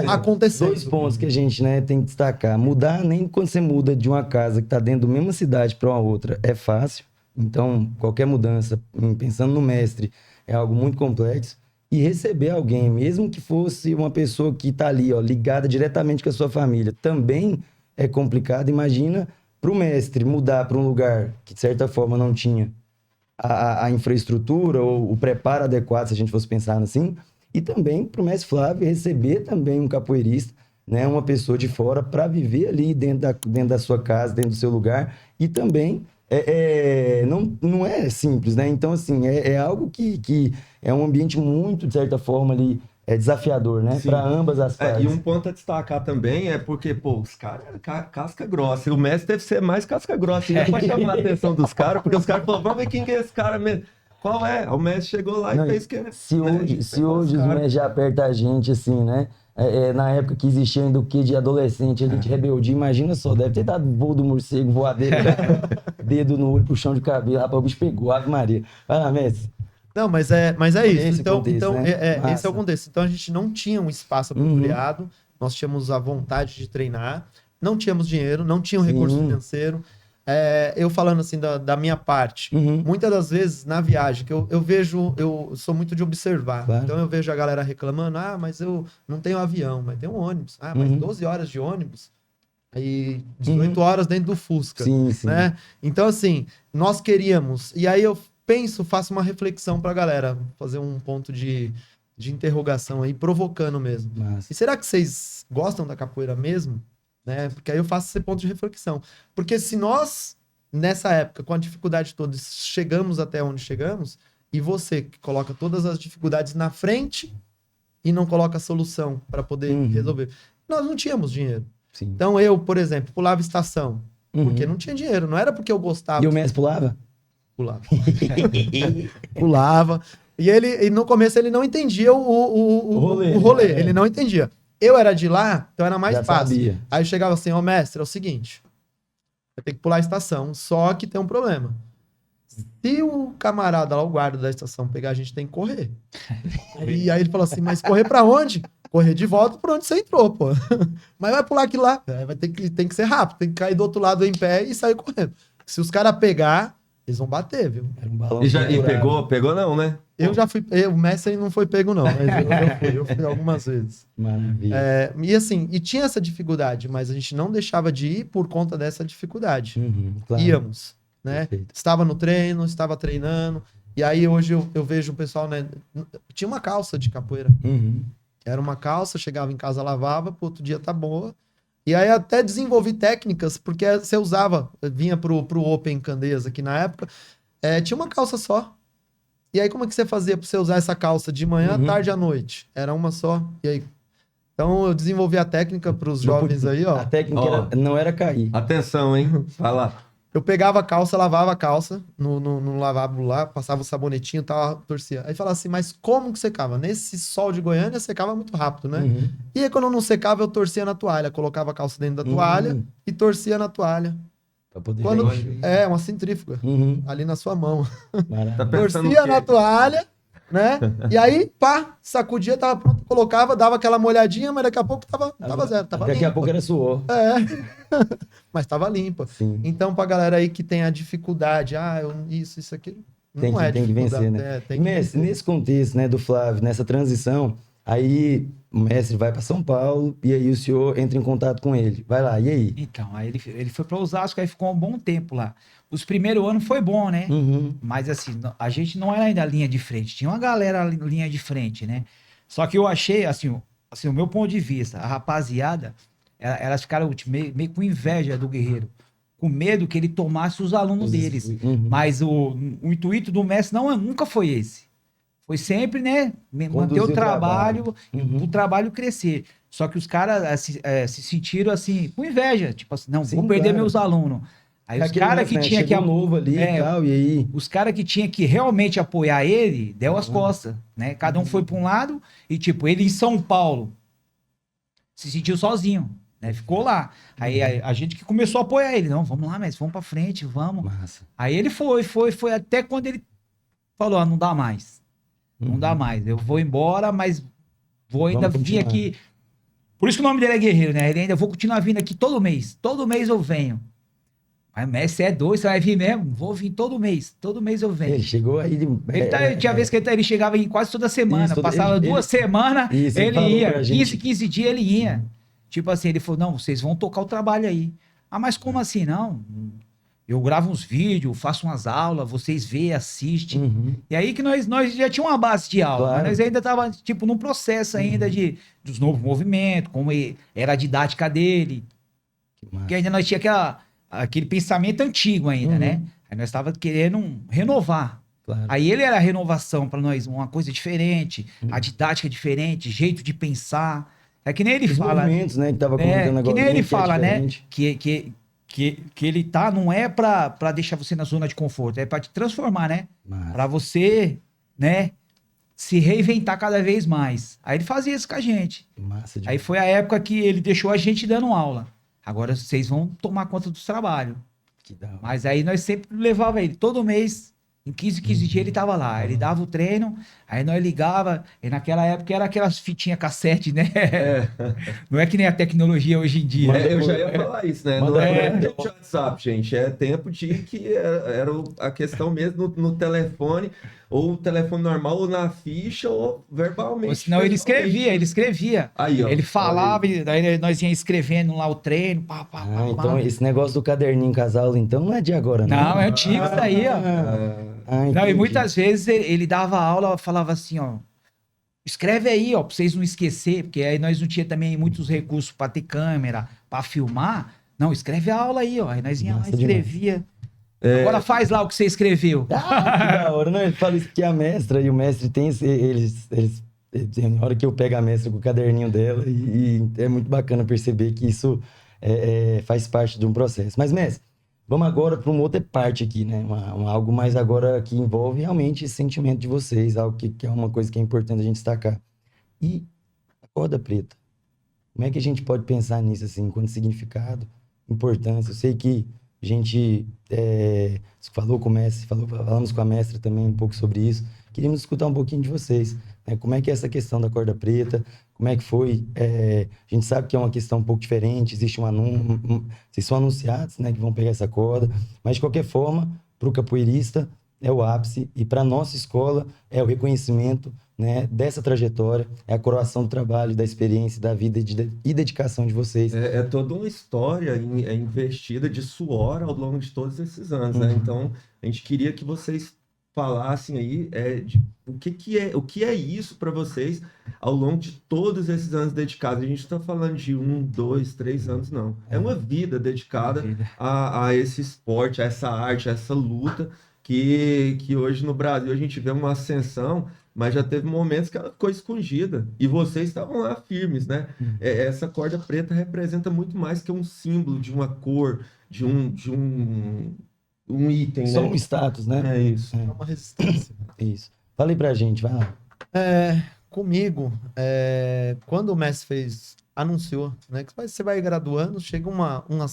acontecendo. 2 pontos que a gente, né, tem que destacar. Mudar, nem quando você muda de uma casa que está dentro da mesma cidade para uma outra, é fácil. Então, qualquer mudança, pensando no mestre, é algo muito complexo. E receber alguém, mesmo que fosse uma pessoa que está ali, ó, ligada diretamente com a sua família, também é complicado. Imagina para o mestre mudar para um lugar que, de certa forma, não tinha a infraestrutura ou o preparo adequado, se a gente fosse pensar assim. E também para o mestre Flávio receber também um capoeirista, né, uma pessoa de fora, para viver ali dentro da sua casa, dentro do seu lugar. E também não é simples, né? Então, assim, é algo que é um ambiente muito, de certa forma, ali, desafiador, né? Para ambas as partes. E um ponto a destacar também é porque, pô, os caras eram casca grossa. E o mestre deve ser mais casca grossa ainda para chamar a atenção dos caras, porque os caras falaram, vamos ver quem que é esse cara mesmo. Qual é? O mestre chegou lá e fez que... Se hoje os mestres já apertam a gente, assim, né? Na época que existia ainda o quê de adolescente, ali de rebeldia, imagina só, deve ter dado voo do morcego, voadeiro, dedo no olho, puxão de cabelo, rapaz, o bicho pegou, Ave Maria. Vai lá, mestre. Não, mas é isso. Então, né? esse é o contexto. Então a gente não tinha um espaço apropriado, nós tínhamos a vontade de treinar. não tínhamos dinheiro, não tinha um recurso financeiro. Eu falando assim da minha parte, muitas das vezes na viagem, que eu vejo, eu sou muito de observar. Claro. Então eu vejo a galera reclamando, mas eu não tenho avião, mas tem um ônibus. Mas 12 horas de ônibus, aí 18 horas dentro do Fusca. Sim, sim. Né? Então assim, nós queríamos, e aí eu faço uma reflexão pra galera, fazer um ponto de interrogação aí, provocando mesmo. Massa. E será que vocês gostam da capoeira mesmo? Né? Porque aí eu faço esse ponto de reflexão. Porque se nós, nessa época, com a dificuldade toda, chegamos até onde chegamos, e você que coloca todas as dificuldades na frente e não coloca a solução para poder resolver. Nós não tínhamos dinheiro. Sim. Então eu, por exemplo, pulava estação, porque não tinha dinheiro. Não era porque eu gostava. E o mestre pulava? Pulava. Pulava. E no começo ele não entendia o rolê. Né? Ele não entendia. Eu era de lá, então era mais Já fácil. sabia. Aí eu chegava assim, mestre, é o seguinte, vai ter que pular a estação, só que tem um problema. Se o camarada lá, o guarda da estação, pegar, a gente tem que correr. E aí ele falou assim, mas correr pra onde? Correr de volta pra onde você entrou, pô. Mas vai pular aquilo lá. Tem que ser rápido, tem que cair do outro lado em pé e sair correndo. Se os caras pegar, eles vão bater, viu? Era um balão. E pegou não, né? Eu já fui, o Messi não foi pego não, mas eu fui algumas vezes. Maravilha. E assim, e tinha essa dificuldade, mas a gente não deixava de ir por conta dessa dificuldade. Claro. Íamos, né? Perfeito. Estava no treino, estava treinando, e aí hoje eu vejo o pessoal, né? Tinha uma calça de capoeira. Era uma calça, chegava em casa, lavava, pro outro dia tá boa. E aí até desenvolvi técnicas, porque você usava, vinha pro Open Candeias aqui na época, tinha uma calça só. E aí como é que você fazia pra você usar essa calça de manhã, tarde à noite? Era uma só. E aí? Então eu desenvolvi a técnica pros jovens aí, ó. A técnica não era cair. Atenção, hein? Vai lá. Eu pegava a calça, lavava a calça no lavabo lá, passava o sabonetinho e tal, torcia. Aí falava assim, mas como que secava? Nesse sol de Goiânia, secava muito rápido, né? E aí quando não secava, eu torcia na toalha. Colocava a calça dentro da toalha e torcia na toalha. Pra poder Uma centrífuga. Ali na sua mão. Tá pensando Torcia o quê? na toalha, né? E aí, pá, sacudia, tava pronto, colocava, dava aquela molhadinha, mas daqui a pouco tava zero, tava Daqui limpa. a pouco era suor. Mas tava limpa. Sim. Então, pra galera aí que tem a dificuldade, isso, aquilo, Tem não é que vencer, dificuldade. né? Tem que vencer. Nesse contexto, né, do Flávio, nessa transição, aí o mestre vai para São Paulo e aí o senhor entra em contato com ele. Vai lá, e aí? Então, aí ele foi para Osasco, aí ficou um bom tempo lá. Os primeiros anos foi bom, né? Mas assim, a gente não era ainda linha de frente. Tinha uma galera linha de frente, né? Só que eu achei, assim, o meu ponto de vista, a rapaziada, elas ficaram meio com inveja do Guerreiro. Com medo que ele tomasse os alunos deles. Mas o intuito do mestre nunca foi esse. Foi sempre, né, manter o trabalho, o trabalho crescer. Só que os caras se sentiram assim, com inveja. Tipo assim, não, Sim, vou perder claro. meus alunos. Aí os Aquele caras que mestre, tinha né, que... chegou novo ali e tal, e aí? Os caras que tinha que realmente apoiar ele, deu as costas, né? Cada um foi para um lado e, tipo, ele em São Paulo se sentiu sozinho, né? Ficou lá. Aí a gente que começou a apoiar ele. Não, vamos lá, mas vamos para frente, vamos. Massa. Aí ele foi, até quando ele falou, não dá mais. Não dá mais. Eu vou embora, mas vou ainda Vamos vir continuar. aqui. Por isso que o nome dele é Guerreiro, né? Ele ainda vou continuar vindo aqui todo mês. Todo mês eu venho. Mas Messi é doido, você vai vir mesmo? Vou vir todo mês eu venho. Ele chegou aí... Tinha vez que ele chegava em quase toda semana. Isso, Passava ele- 2 semanas, Isso, ele ele falou ia. pra gente. 15 dias ele ia. Tipo assim, ele falou, não, vocês vão tocar o trabalho aí. Mas como assim? Não, eu gravo uns vídeos, faço umas aulas, vocês vê, assistem. E aí que nós já tínhamos uma base de aula, Claro. mas nós ainda tava, tipo, num processo ainda dos novos movimentos, como era a didática dele. Que massa. Porque ainda nós tinha aquele pensamento antigo ainda, né? Aí nós estávamos querendo renovar. Claro. Aí ele era a renovação para nós, uma coisa diferente, a didática diferente, jeito de pensar. É que nem ele Os fala. movimentos, né, que tava comentando agora. Que nem ele fala, né? diferente. Que ele tá, não é pra deixar você na zona de conforto, é pra te transformar, né? Massa. Pra você, né, se reinventar cada vez mais. Aí ele fazia isso com a gente. Massa Aí foi a época que ele deixou a gente dando aula. Agora vocês vão tomar conta dos trabalhos. Que da hora. Mas aí nós sempre levava ele. Todo mês Em 15 dias ele tava lá. Ele dava o treino, aí nós ligava. E naquela época era aquelas fitinhas cassete, né? É, Não é que nem a tecnologia hoje em dia. eu já ia falar isso, né? Manda Não é por- tempo de WhatsApp, gente. É tempo de que era a questão mesmo no telefone, ou o telefone normal, ou na ficha, ou verbalmente. Ou senão ele escrevia. Aí, ó. Ele olha falava, aí. e daí nós ia escrevendo lá o treino, pá, pá, pá, Ah, então pá. esse negócio do caderninho casal, então, não é de agora, não. Não, é antigo isso daí, ó. Não, e Entendi. muitas vezes ele dava aula, falava assim, ó, escreve aí, ó, pra vocês não esquecer, porque aí nós não tinha também muitos recursos pra ter câmera, pra filmar. Não, escreve a aula aí, ó. Aí nós ia lá, Massa escrevia. Agora faz lá o que você escreveu. Ah, que da hora, não? Ele fala isso que a mestra e o mestre tem tem hora que eu pego a mestra com o caderninho dela e é muito bacana perceber que isso faz parte de um processo. Mas, mestre, vamos agora para uma outra parte aqui, né? Algo mais agora que envolve realmente esse sentimento de vocês, algo que é uma coisa que é importante a gente destacar. E a corda preta? Como é que a gente pode pensar nisso, assim, quanto significado, importância? Eu sei que a gente falou com o mestre, falamos com a mestra também um pouco sobre isso. Queríamos escutar um pouquinho de vocês, né? Como é que é essa questão da corda preta? Como é que foi? A gente sabe que é uma questão um pouco diferente, existe vocês são anunciados, né, que vão pegar essa corda, mas de qualquer forma, para o capoeirista é o ápice e para a nossa escola é o reconhecimento, né, dessa trajetória, é a coroação do trabalho, da experiência, da vida e dedicação de vocês. É toda uma história investida de suor ao longo de todos esses anos, né? Então, a gente queria que vocês falassem aí o que é isso para vocês ao longo de todos esses anos dedicados. A gente não está falando de 1, 2, 3 anos, não. É uma vida dedicada a esse esporte, a essa arte, a essa luta que hoje no Brasil a gente vê uma ascensão, mas já teve momentos que ela ficou escondida. E vocês estavam lá firmes, né? Essa corda preta representa muito mais que um símbolo de uma cor, de um item, Só né? um status, né? É isso. É uma resistência. Isso. Fala aí pra gente, vai lá. Comigo, quando o mestre anunciou, né, que você vai graduando, chega um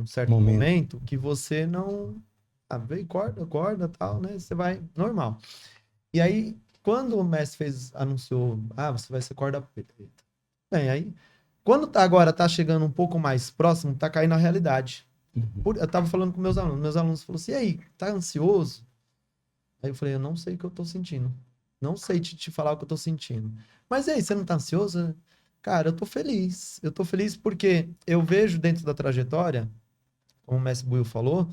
certo momento que você não... vem corda, tal, né? Você vai normal. E aí, quando o mestre anunciou, você vai ser corda preta. Bem, aí, quando agora tá chegando um pouco mais próximo, tá caindo a realidade. Eu tava falando com meus alunos falaram assim, e aí, tá ansioso? Aí eu falei, eu não sei o que eu tô sentindo. Não sei te falar o que eu tô sentindo. Mas e aí, você não tá ansioso? Cara, eu tô feliz. Eu tô feliz porque eu vejo dentro da trajetória, como o mestre Buiu falou,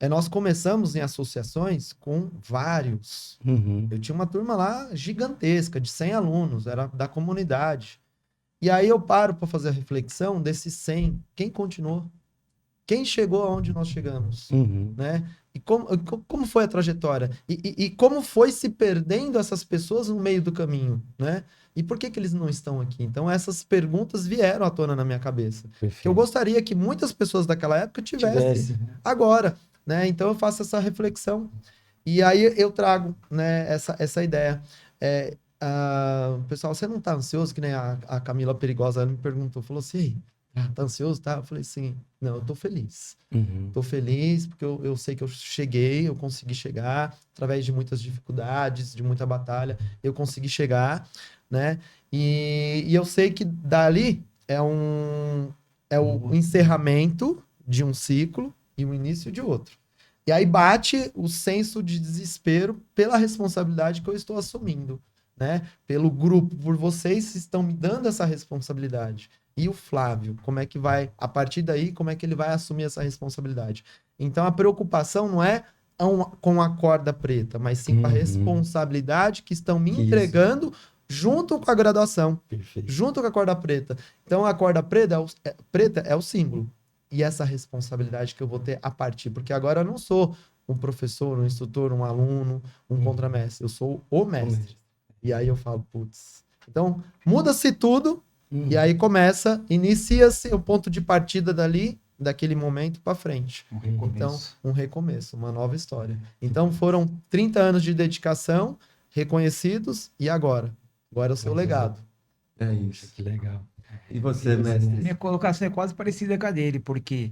nós começamos em associações com vários. Eu tinha uma turma lá gigantesca, de 100 alunos, era da comunidade. E aí eu paro para fazer a reflexão desses 100, quem continuou? Quem chegou aonde nós chegamos? Né? E como foi a trajetória? E como foi se perdendo essas pessoas no meio do caminho? Né? E por que eles não estão aqui? Então essas perguntas vieram à tona na minha cabeça. Que eu gostaria que muitas pessoas daquela época tivessem agora. Né? Então eu faço essa reflexão e aí eu trago, né, essa ideia. Pessoal, você não tá ansioso? Que nem a Camila Perigosa ela me perguntou, falou assim, tá ansioso? Tá? Eu falei assim, não, eu tô feliz. Tô feliz porque eu sei que eu cheguei, eu consegui chegar, através de muitas dificuldades, de muita batalha, eu consegui chegar, né? E eu sei que dali é o encerramento de um ciclo e o início de outro. E aí bate o senso de desespero pela responsabilidade que eu estou assumindo, né? Pelo grupo, por vocês que estão me dando essa responsabilidade. E o Flávio, como é que vai, a partir daí, como é que ele vai assumir essa responsabilidade? Então a preocupação não é com a corda preta, mas sim com a responsabilidade que estão me entregando junto com a graduação, junto com a corda preta. Então a corda preta é o símbolo. E essa responsabilidade que eu vou ter a partir, porque agora eu não sou um professor, um instrutor, um aluno, um contramestre, eu sou o mestre. E aí eu falo, putz. Então, muda-se tudo, e aí inicia-se o ponto de partida dali, daquele momento para frente. Então, um recomeço, uma nova história. Então, foram 30 anos de dedicação, reconhecidos, e agora? Agora é o seu legado. É isso. Que legal. E você, mestre? Minha colocação é quase parecida com a dele, porque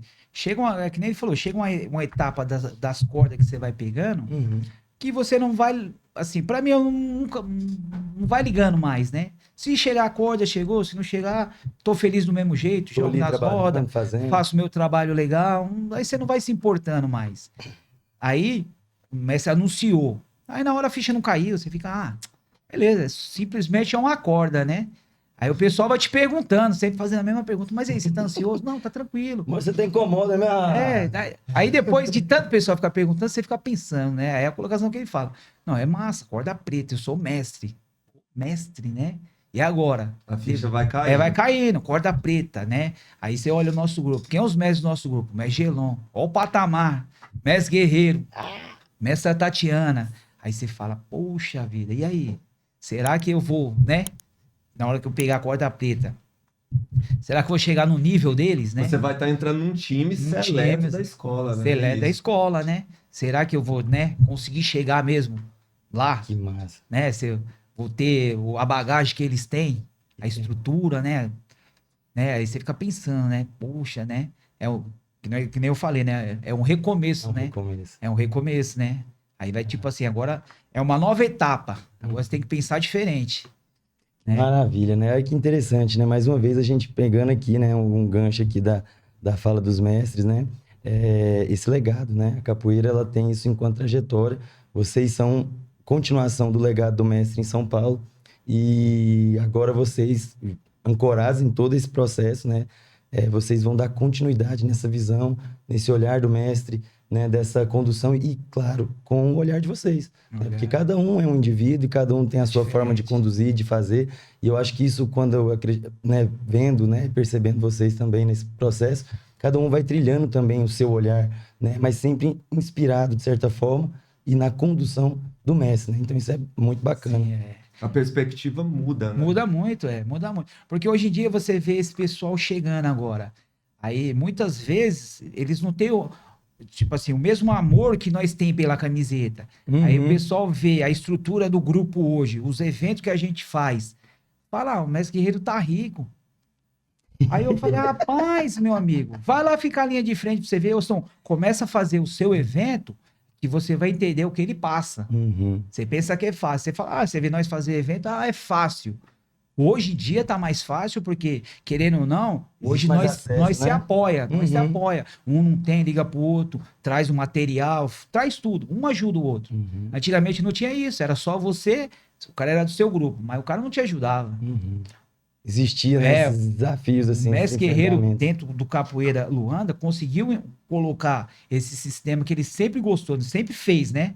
é que nem ele falou, chega uma etapa das cordas que você vai pegando, Uhum. que você não vai, assim, pra mim eu nunca, não vai ligando mais, né? Se chegar a corda, chegou, se não chegar, tô feliz do mesmo jeito, Tô jogo ali nas trabalhando, rodas, fazendo. faço meu trabalho legal, aí você não vai se importando mais. Aí, o mestre anunciou, aí na hora a ficha não caiu, você fica, beleza, simplesmente é uma corda, né? Aí o pessoal vai te perguntando, sempre fazendo a mesma pergunta, mas aí, você tá ansioso? Não, tá tranquilo. Mas você tem incomoda, né? Aí depois de tanto pessoal ficar perguntando, você fica pensando, né? Aí é a colocação que ele fala, não, é massa, corda preta, eu sou mestre, né? E agora? A ficha vai cair. Vai caindo, corda preta, né? Aí você olha o nosso grupo, quem é os mestres do nosso grupo? Mestre Gelon, ó o patamar, mestre Guerreiro, mestre Tatiana. Aí você fala, poxa vida, e aí? Será que eu vou, né? Na hora que eu pegar a corda preta, será que eu vou chegar no nível deles, né? Você vai estar entrando num time seleto da escola, né? Seleto da Isso. escola, né? Será que eu vou, né, conseguir chegar mesmo lá, Que massa. né? Se eu vou ter a bagagem que eles têm, a estrutura, né? Aí você fica pensando, né? Poxa, né? Que nem eu falei, né? É um recomeço, né? Começo. É um recomeço, né? Aí vai tipo assim, agora é uma nova etapa. Agora você tem que pensar diferente. É. Maravilha, né? Olha que interessante, né? Mais uma vez a gente pegando aqui, né? Um gancho aqui da fala dos mestres, né? Esse legado, né? A capoeira, ela tem isso enquanto trajetória. Vocês são continuação do legado do mestre em São Paulo e agora vocês, ancorados em todo esse processo, né? Vocês vão dar continuidade nessa visão, nesse olhar do mestre, né? Dessa condução e, claro, com o olhar de vocês. Né? Porque cada um é um indivíduo e cada um tem a sua forma de conduzir, de fazer. E eu acho que isso, quando eu acredito, né? Vendo, né? Percebendo vocês também nesse processo, cada um vai trilhando também o seu olhar, né? Mas sempre inspirado, de certa forma, e na condução do mestre, né? Então isso é muito bacana. Sim, A perspectiva muda, né? Muda muito. Porque hoje em dia você vê esse pessoal chegando agora. Aí, muitas vezes, eles não têm, tipo assim, o mesmo amor que nós tem pela camiseta. Aí o pessoal vê a estrutura do grupo hoje, os eventos que a gente faz. Fala, o Mestre Guerreiro tá rico. Aí eu falei, rapaz, meu amigo, vai lá ficar linha de frente pra você ver. Wilson, começa a fazer o seu evento que você vai entender o que ele passa. Você pensa que é fácil. Você fala, você vê nós fazer evento, é fácil. Hoje em dia tá mais fácil, porque, querendo ou não, hoje nós se apoia, nós se apoia. Um não tem, liga pro outro, traz o material, traz tudo, um ajuda o outro. Antigamente não tinha isso, era só você, o cara era do seu grupo, mas o cara não te ajudava. Existia, né, esses desafios, assim. O Mestre Guerreiro, dentro do Capoeira Luanda, conseguiu colocar esse sistema que ele sempre gostou, sempre fez, né?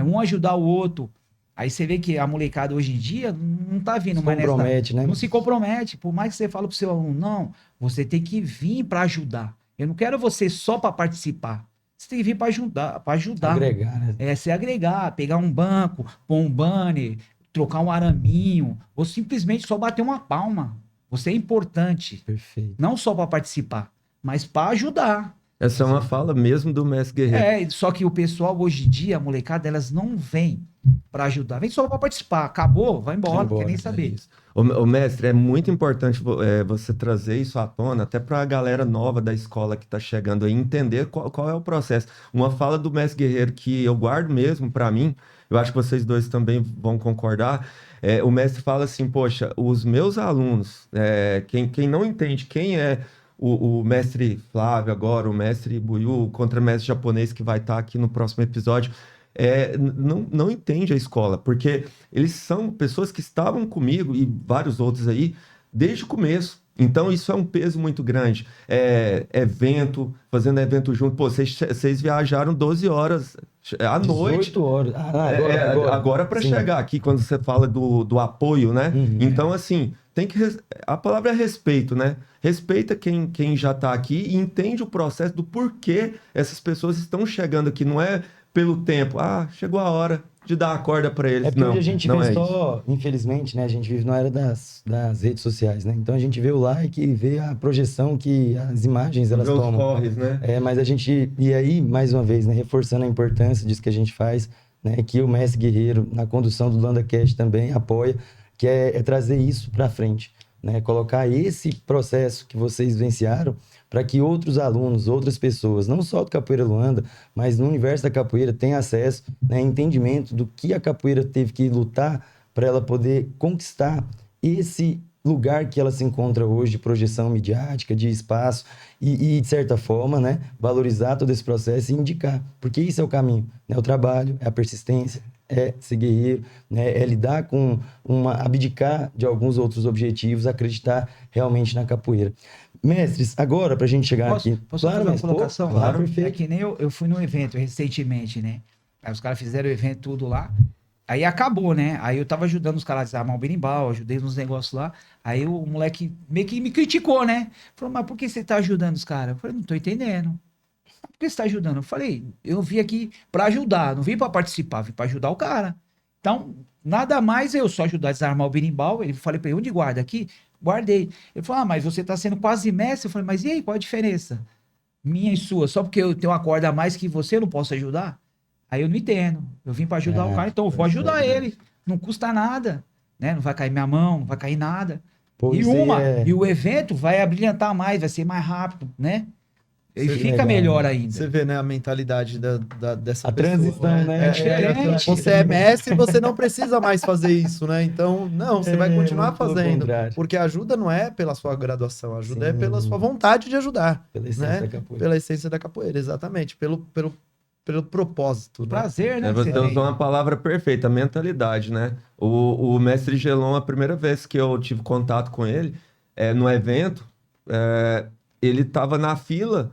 Um ajudar o outro. Aí você vê que a molecada hoje em dia não tá vindo mais nessa... compromete, né? Não se compromete. Por mais que você fale pro seu aluno, não, você tem que vir para ajudar. Eu não quero você só para participar. Você tem que vir para ajudar. Agregar, né? Se agregar, pegar um banco, pôr um banner, trocar um araminho, ou simplesmente só bater uma palma. Você é importante. Perfeito. Não só para participar, mas para ajudar. Essa é uma fala mesmo do Mestre Guerreiro. Só que o pessoal hoje em dia, a molecada, elas não vêm para ajudar. Vem só para participar. Acabou, vai embora, não quer nem saber. Ô, mestre, é muito importante você trazer isso à tona, até para a galera nova da escola que está chegando aí entender qual é o processo. Uma fala do Mestre Guerreiro que eu guardo mesmo para mim, eu acho que vocês dois também vão concordar. O mestre fala assim, poxa, os meus alunos, quem não entende quem é o mestre Flávio agora, o mestre Buiú, o contramestre japonês que vai estar aqui no próximo episódio, não entende a escola, porque eles são pessoas que estavam comigo e vários outros aí desde o começo. Então isso é um peso muito grande. Evento, fazendo evento junto. Pô, vocês viajaram 12 horas à noite. 18 horas. Agora para chegar aqui, quando você fala do apoio, né? Então, assim, a palavra é respeito, né? Respeita quem já está aqui e entende o processo do porquê essas pessoas estão chegando aqui. Não é pelo tempo. Chegou a hora de dar a corda para eles. Porque hoje a gente vê só, infelizmente, né? A gente vive na era das redes sociais, né? Então a gente vê o like, vê a projeção que as imagens elas tomam. Os corres, né? Mas a gente... E aí, mais uma vez, né? Reforçando a importância disso que a gente faz, né? Que o Mestre Guerreiro, na condução do LuandaCast também apoia, que é trazer isso para frente. né? Colocar esse processo que vocês vivenciaram para que outros alunos, outras pessoas, não só do Capoeira Luanda, mas no universo da capoeira, tenham acesso, né, entendimento do que a capoeira teve que lutar para ela poder conquistar esse lugar que ela se encontra hoje de projeção midiática, de espaço e de certa forma, né, valorizar todo esse processo e indicar, porque isso é o caminho, né? O trabalho, é a persistência, é ser guerreiro, né? É lidar com abdicar de alguns outros objetivos, acreditar realmente na capoeira. Mestres, agora pra gente chegar aqui... Posso fazer uma mestre? colocação? Pô, claro, É perfeito. que nem eu fui num evento recentemente, né? Aí os caras fizeram o evento tudo lá. Aí acabou, né? Aí eu tava ajudando os caras a desarmar o berimbau, ajudei nos negócios lá. Aí o moleque meio que me criticou, né? Falou, mas por que você tá ajudando os caras? Eu falei, não tô entendendo. Por que você tá ajudando? Eu falei, eu vim aqui pra ajudar, não vim pra participar, vim pra ajudar o cara. Então, nada mais eu só ajudar a desarmar o berimbau. Ele falei pra ele, onde guarda? Aqui? Guardei. Ele falou, mas você tá sendo quase mestre. Eu falei, mas e aí, qual a diferença? Minha e sua. Só porque eu tenho uma corda a mais que você, eu não posso ajudar? Aí eu não entendo. Eu vim pra ajudar o cara, então eu vou ajudar ele. Não custa nada, né? Não vai cair minha mão, não vai cair nada. Pô, E isso aí e o evento vai abrilhantar mais, vai ser mais rápido, né? E Você- fica legal, melhor né? ainda. Você vê, né, a mentalidade dessa A pessoa, transição, né? É diferente. Você é mestre, você não precisa mais fazer isso, né? Então, não, você vai continuar muito pelo fazendo. contrário. Porque a ajuda não é pela sua graduação, a ajuda é Sim. pela sua vontade de ajudar. Pela essência né? da capoeira. Pela essência da capoeira, exatamente. Pelo propósito, né? Prazer, né? Você que tem. usou uma palavra perfeita, mentalidade, né? O mestre Gelon, a primeira vez que eu tive contato com ele, no evento, ele tava na fila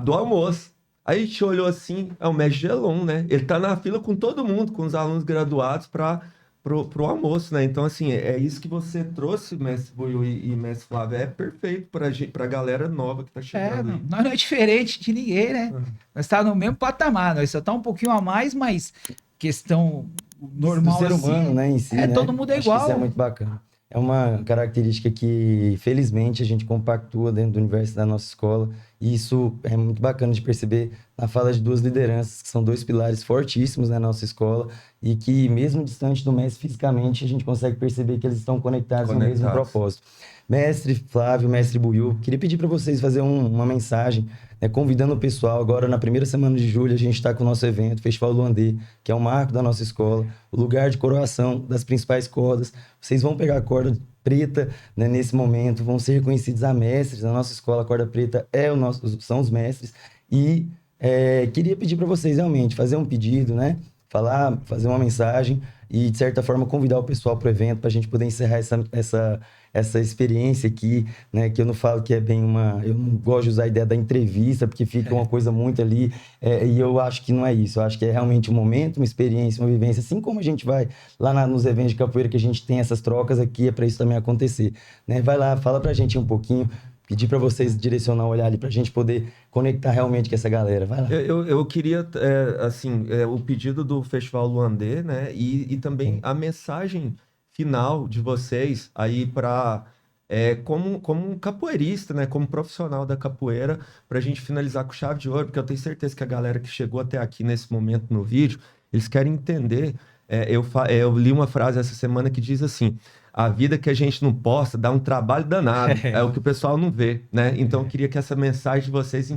do almoço. Aí a gente olhou assim, é o mestre Gelon, né? Ele tá na fila com todo mundo, com os alunos graduados pro almoço, né? Então, assim, é isso que você trouxe, mestre Buiu e mestre Flávio, é perfeito pra galera nova que tá chegando aí. Nós não é diferente de ninguém, né? Nós estamos no mesmo patamar, nós só estamos um pouquinho a mais, mas questão normal do ser assim, humano, né, em si, né? todo mundo é Acho que igual. isso é muito bacana. É uma característica que, felizmente, a gente compactua dentro do universo da nossa escola. E isso é muito bacana de perceber na fala de duas lideranças, que são dois pilares fortíssimos na nossa escola. E que, mesmo distante do mestre fisicamente, a gente consegue perceber que eles estão conectados no mesmo propósito. Mestre Flávio, mestre Buiu, queria pedir para vocês fazerem uma mensagem, né, convidando o pessoal. Agora, na primeira semana de julho, a gente está com o nosso evento, Festival Luandê, que é o marco da nossa escola, o lugar de coroação das principais cordas. Vocês vão pegar a corda preta, né, nesse momento, vão ser reconhecidos a mestres. Na nossa escola, a corda preta são os mestres. E queria pedir para vocês realmente fazer um pedido, né? Fazer uma mensagem e, de certa forma, convidar o pessoal para o evento para a gente poder encerrar essa experiência aqui, né? Que eu não falo que é bem eu não gosto de usar a ideia da entrevista, porque fica uma coisa muito ali, e eu acho que não é isso. Eu acho que é realmente um momento, uma experiência, uma vivência. Assim como a gente vai lá nos eventos de capoeira, que a gente tem essas trocas aqui, é para isso também acontecer, né? Vai lá, fala para a gente um pouquinho, pedir para vocês direcionar o olhar ali, para a gente poder conectar realmente com essa galera. Vai lá. Eu queria, o pedido do Festival Luandê, né? E também a mensagem final de vocês aí como um capoeirista, né? Como profissional da capoeira, para a gente finalizar com chave de ouro, porque eu tenho certeza que a galera que chegou até aqui nesse momento no vídeo, eles querem entender. Eu li uma frase essa semana que diz assim: a vida que a gente não posta dá um trabalho danado, é o que o pessoal não vê, né? Então eu queria que essa mensagem de vocês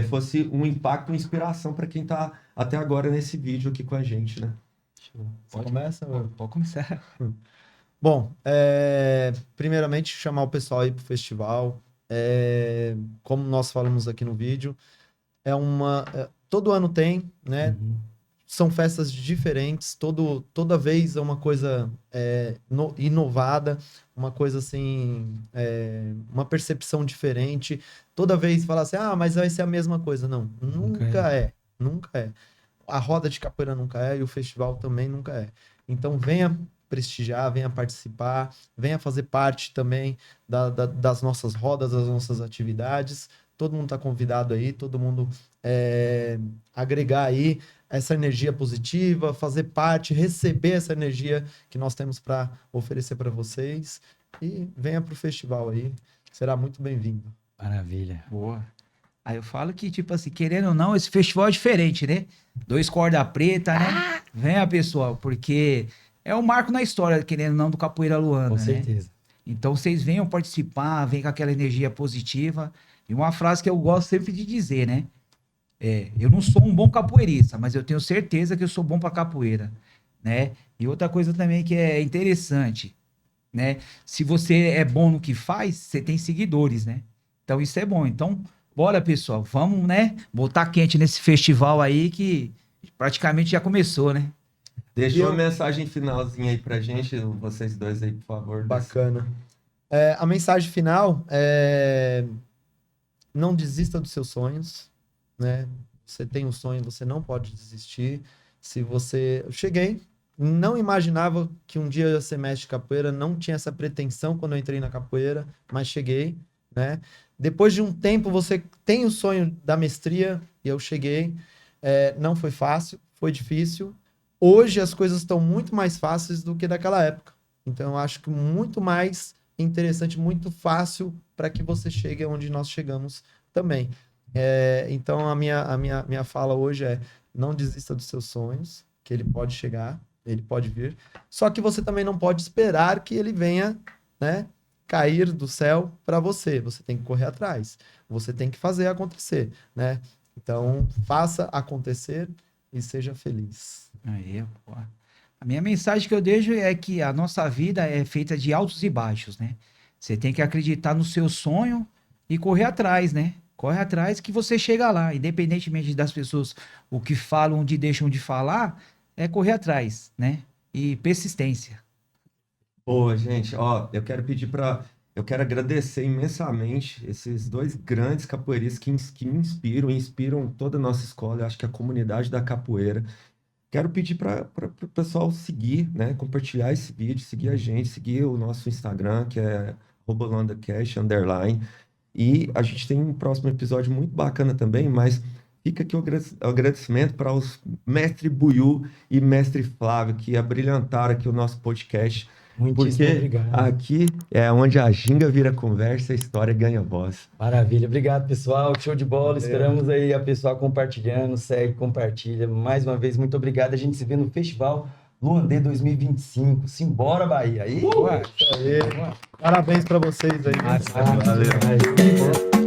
fosse um impacto, uma inspiração para quem está até agora nesse vídeo aqui com a gente, né? Começa? Pode começar. Bom, primeiramente chamar o pessoal aí pro festival. Como nós falamos aqui no vídeo, todo ano tem, né? São festas diferentes, toda vez é uma coisa inovada, uma coisa assim, uma percepção diferente. Toda vez fala assim, mas vai ser a mesma coisa. Não, nunca é. A roda de capoeira nunca é e o festival também nunca é. Então venha prestigiar, venha participar, venha fazer parte também das nossas rodas, das nossas atividades. Todo mundo está convidado aí, todo mundo agregar aí essa energia positiva, fazer parte, receber essa energia que nós temos para oferecer para vocês. E venha para o festival aí, será muito bem-vindo. Maravilha. Boa. Aí eu falo que, tipo assim, querendo ou não, esse festival é diferente, né? 2 corda preta, né? Venha, pessoal, porque é um marco na história, querendo ou não, do Capoeira Luanda, Com né? certeza. Então vocês venham participar, venham com aquela energia positiva. E uma frase que eu gosto sempre de dizer, né? Eu não sou um bom capoeirista, mas eu tenho certeza que eu sou bom para capoeira, né? E outra coisa também que é interessante, né? Se você é bom no que faz, você tem seguidores, né? Então isso é bom. Então, bora, pessoal, vamos, né? Botar quente nesse festival aí que praticamente já começou, né? Deixa uma mensagem finalzinha aí pra gente, vocês dois aí, por favor. Bacana. A mensagem final é: não desista dos seus sonhos, né? Você tem um sonho, você não pode desistir. Eu cheguei, não imaginava que um dia eu ia ser mestre de capoeira, não tinha essa pretensão quando eu entrei na capoeira, mas cheguei, né? Depois de um tempo, você tem o sonho da mestria, e eu cheguei. Não foi fácil, foi difícil. Hoje as coisas estão muito mais fáceis do que daquela época. Então eu acho que muito mais interessante, muito fácil para que você chegue onde nós chegamos também. Então a minha fala hoje é: não desista dos seus sonhos, que ele pode chegar, ele pode vir. Só que você também não pode esperar que ele venha, né, cair do céu para você. Você tem que correr atrás. Você tem que fazer acontecer, né? Então faça acontecer e seja feliz. Aí, pô. A minha mensagem que eu deixo é que a nossa vida é feita de altos e baixos, né? Você tem que acreditar no seu sonho e correr atrás, né? Corre atrás que você chega lá, independentemente das pessoas o que falam, onde deixam de falar, é correr atrás, né? E persistência. Pô, gente, ó, eu quero agradecer imensamente esses dois grandes capoeiristas que me inspiram toda a nossa escola, eu acho que a comunidade da capoeira. Quero pedir para o pessoal seguir, né? Compartilhar esse vídeo, seguir a gente, seguir o nosso Instagram, que é @LuandaCast_. E a gente tem um próximo episódio muito bacana também, mas fica aqui o agradecimento para os mestre Buiú e mestre Flávio, que abrilhantaram aqui o nosso podcast. Muitíssimo Porque obrigado. aqui é onde a ginga vira conversa e a história ganha voz. Maravilha. Obrigado, pessoal. Show de bola. Esperamos aí a pessoa compartilhando. Segue, compartilha. Mais uma vez, muito obrigado. A gente se vê no Festival Luandê 2025. Simbora, Bahia. Aí, Parabéns para vocês aí. Valeu.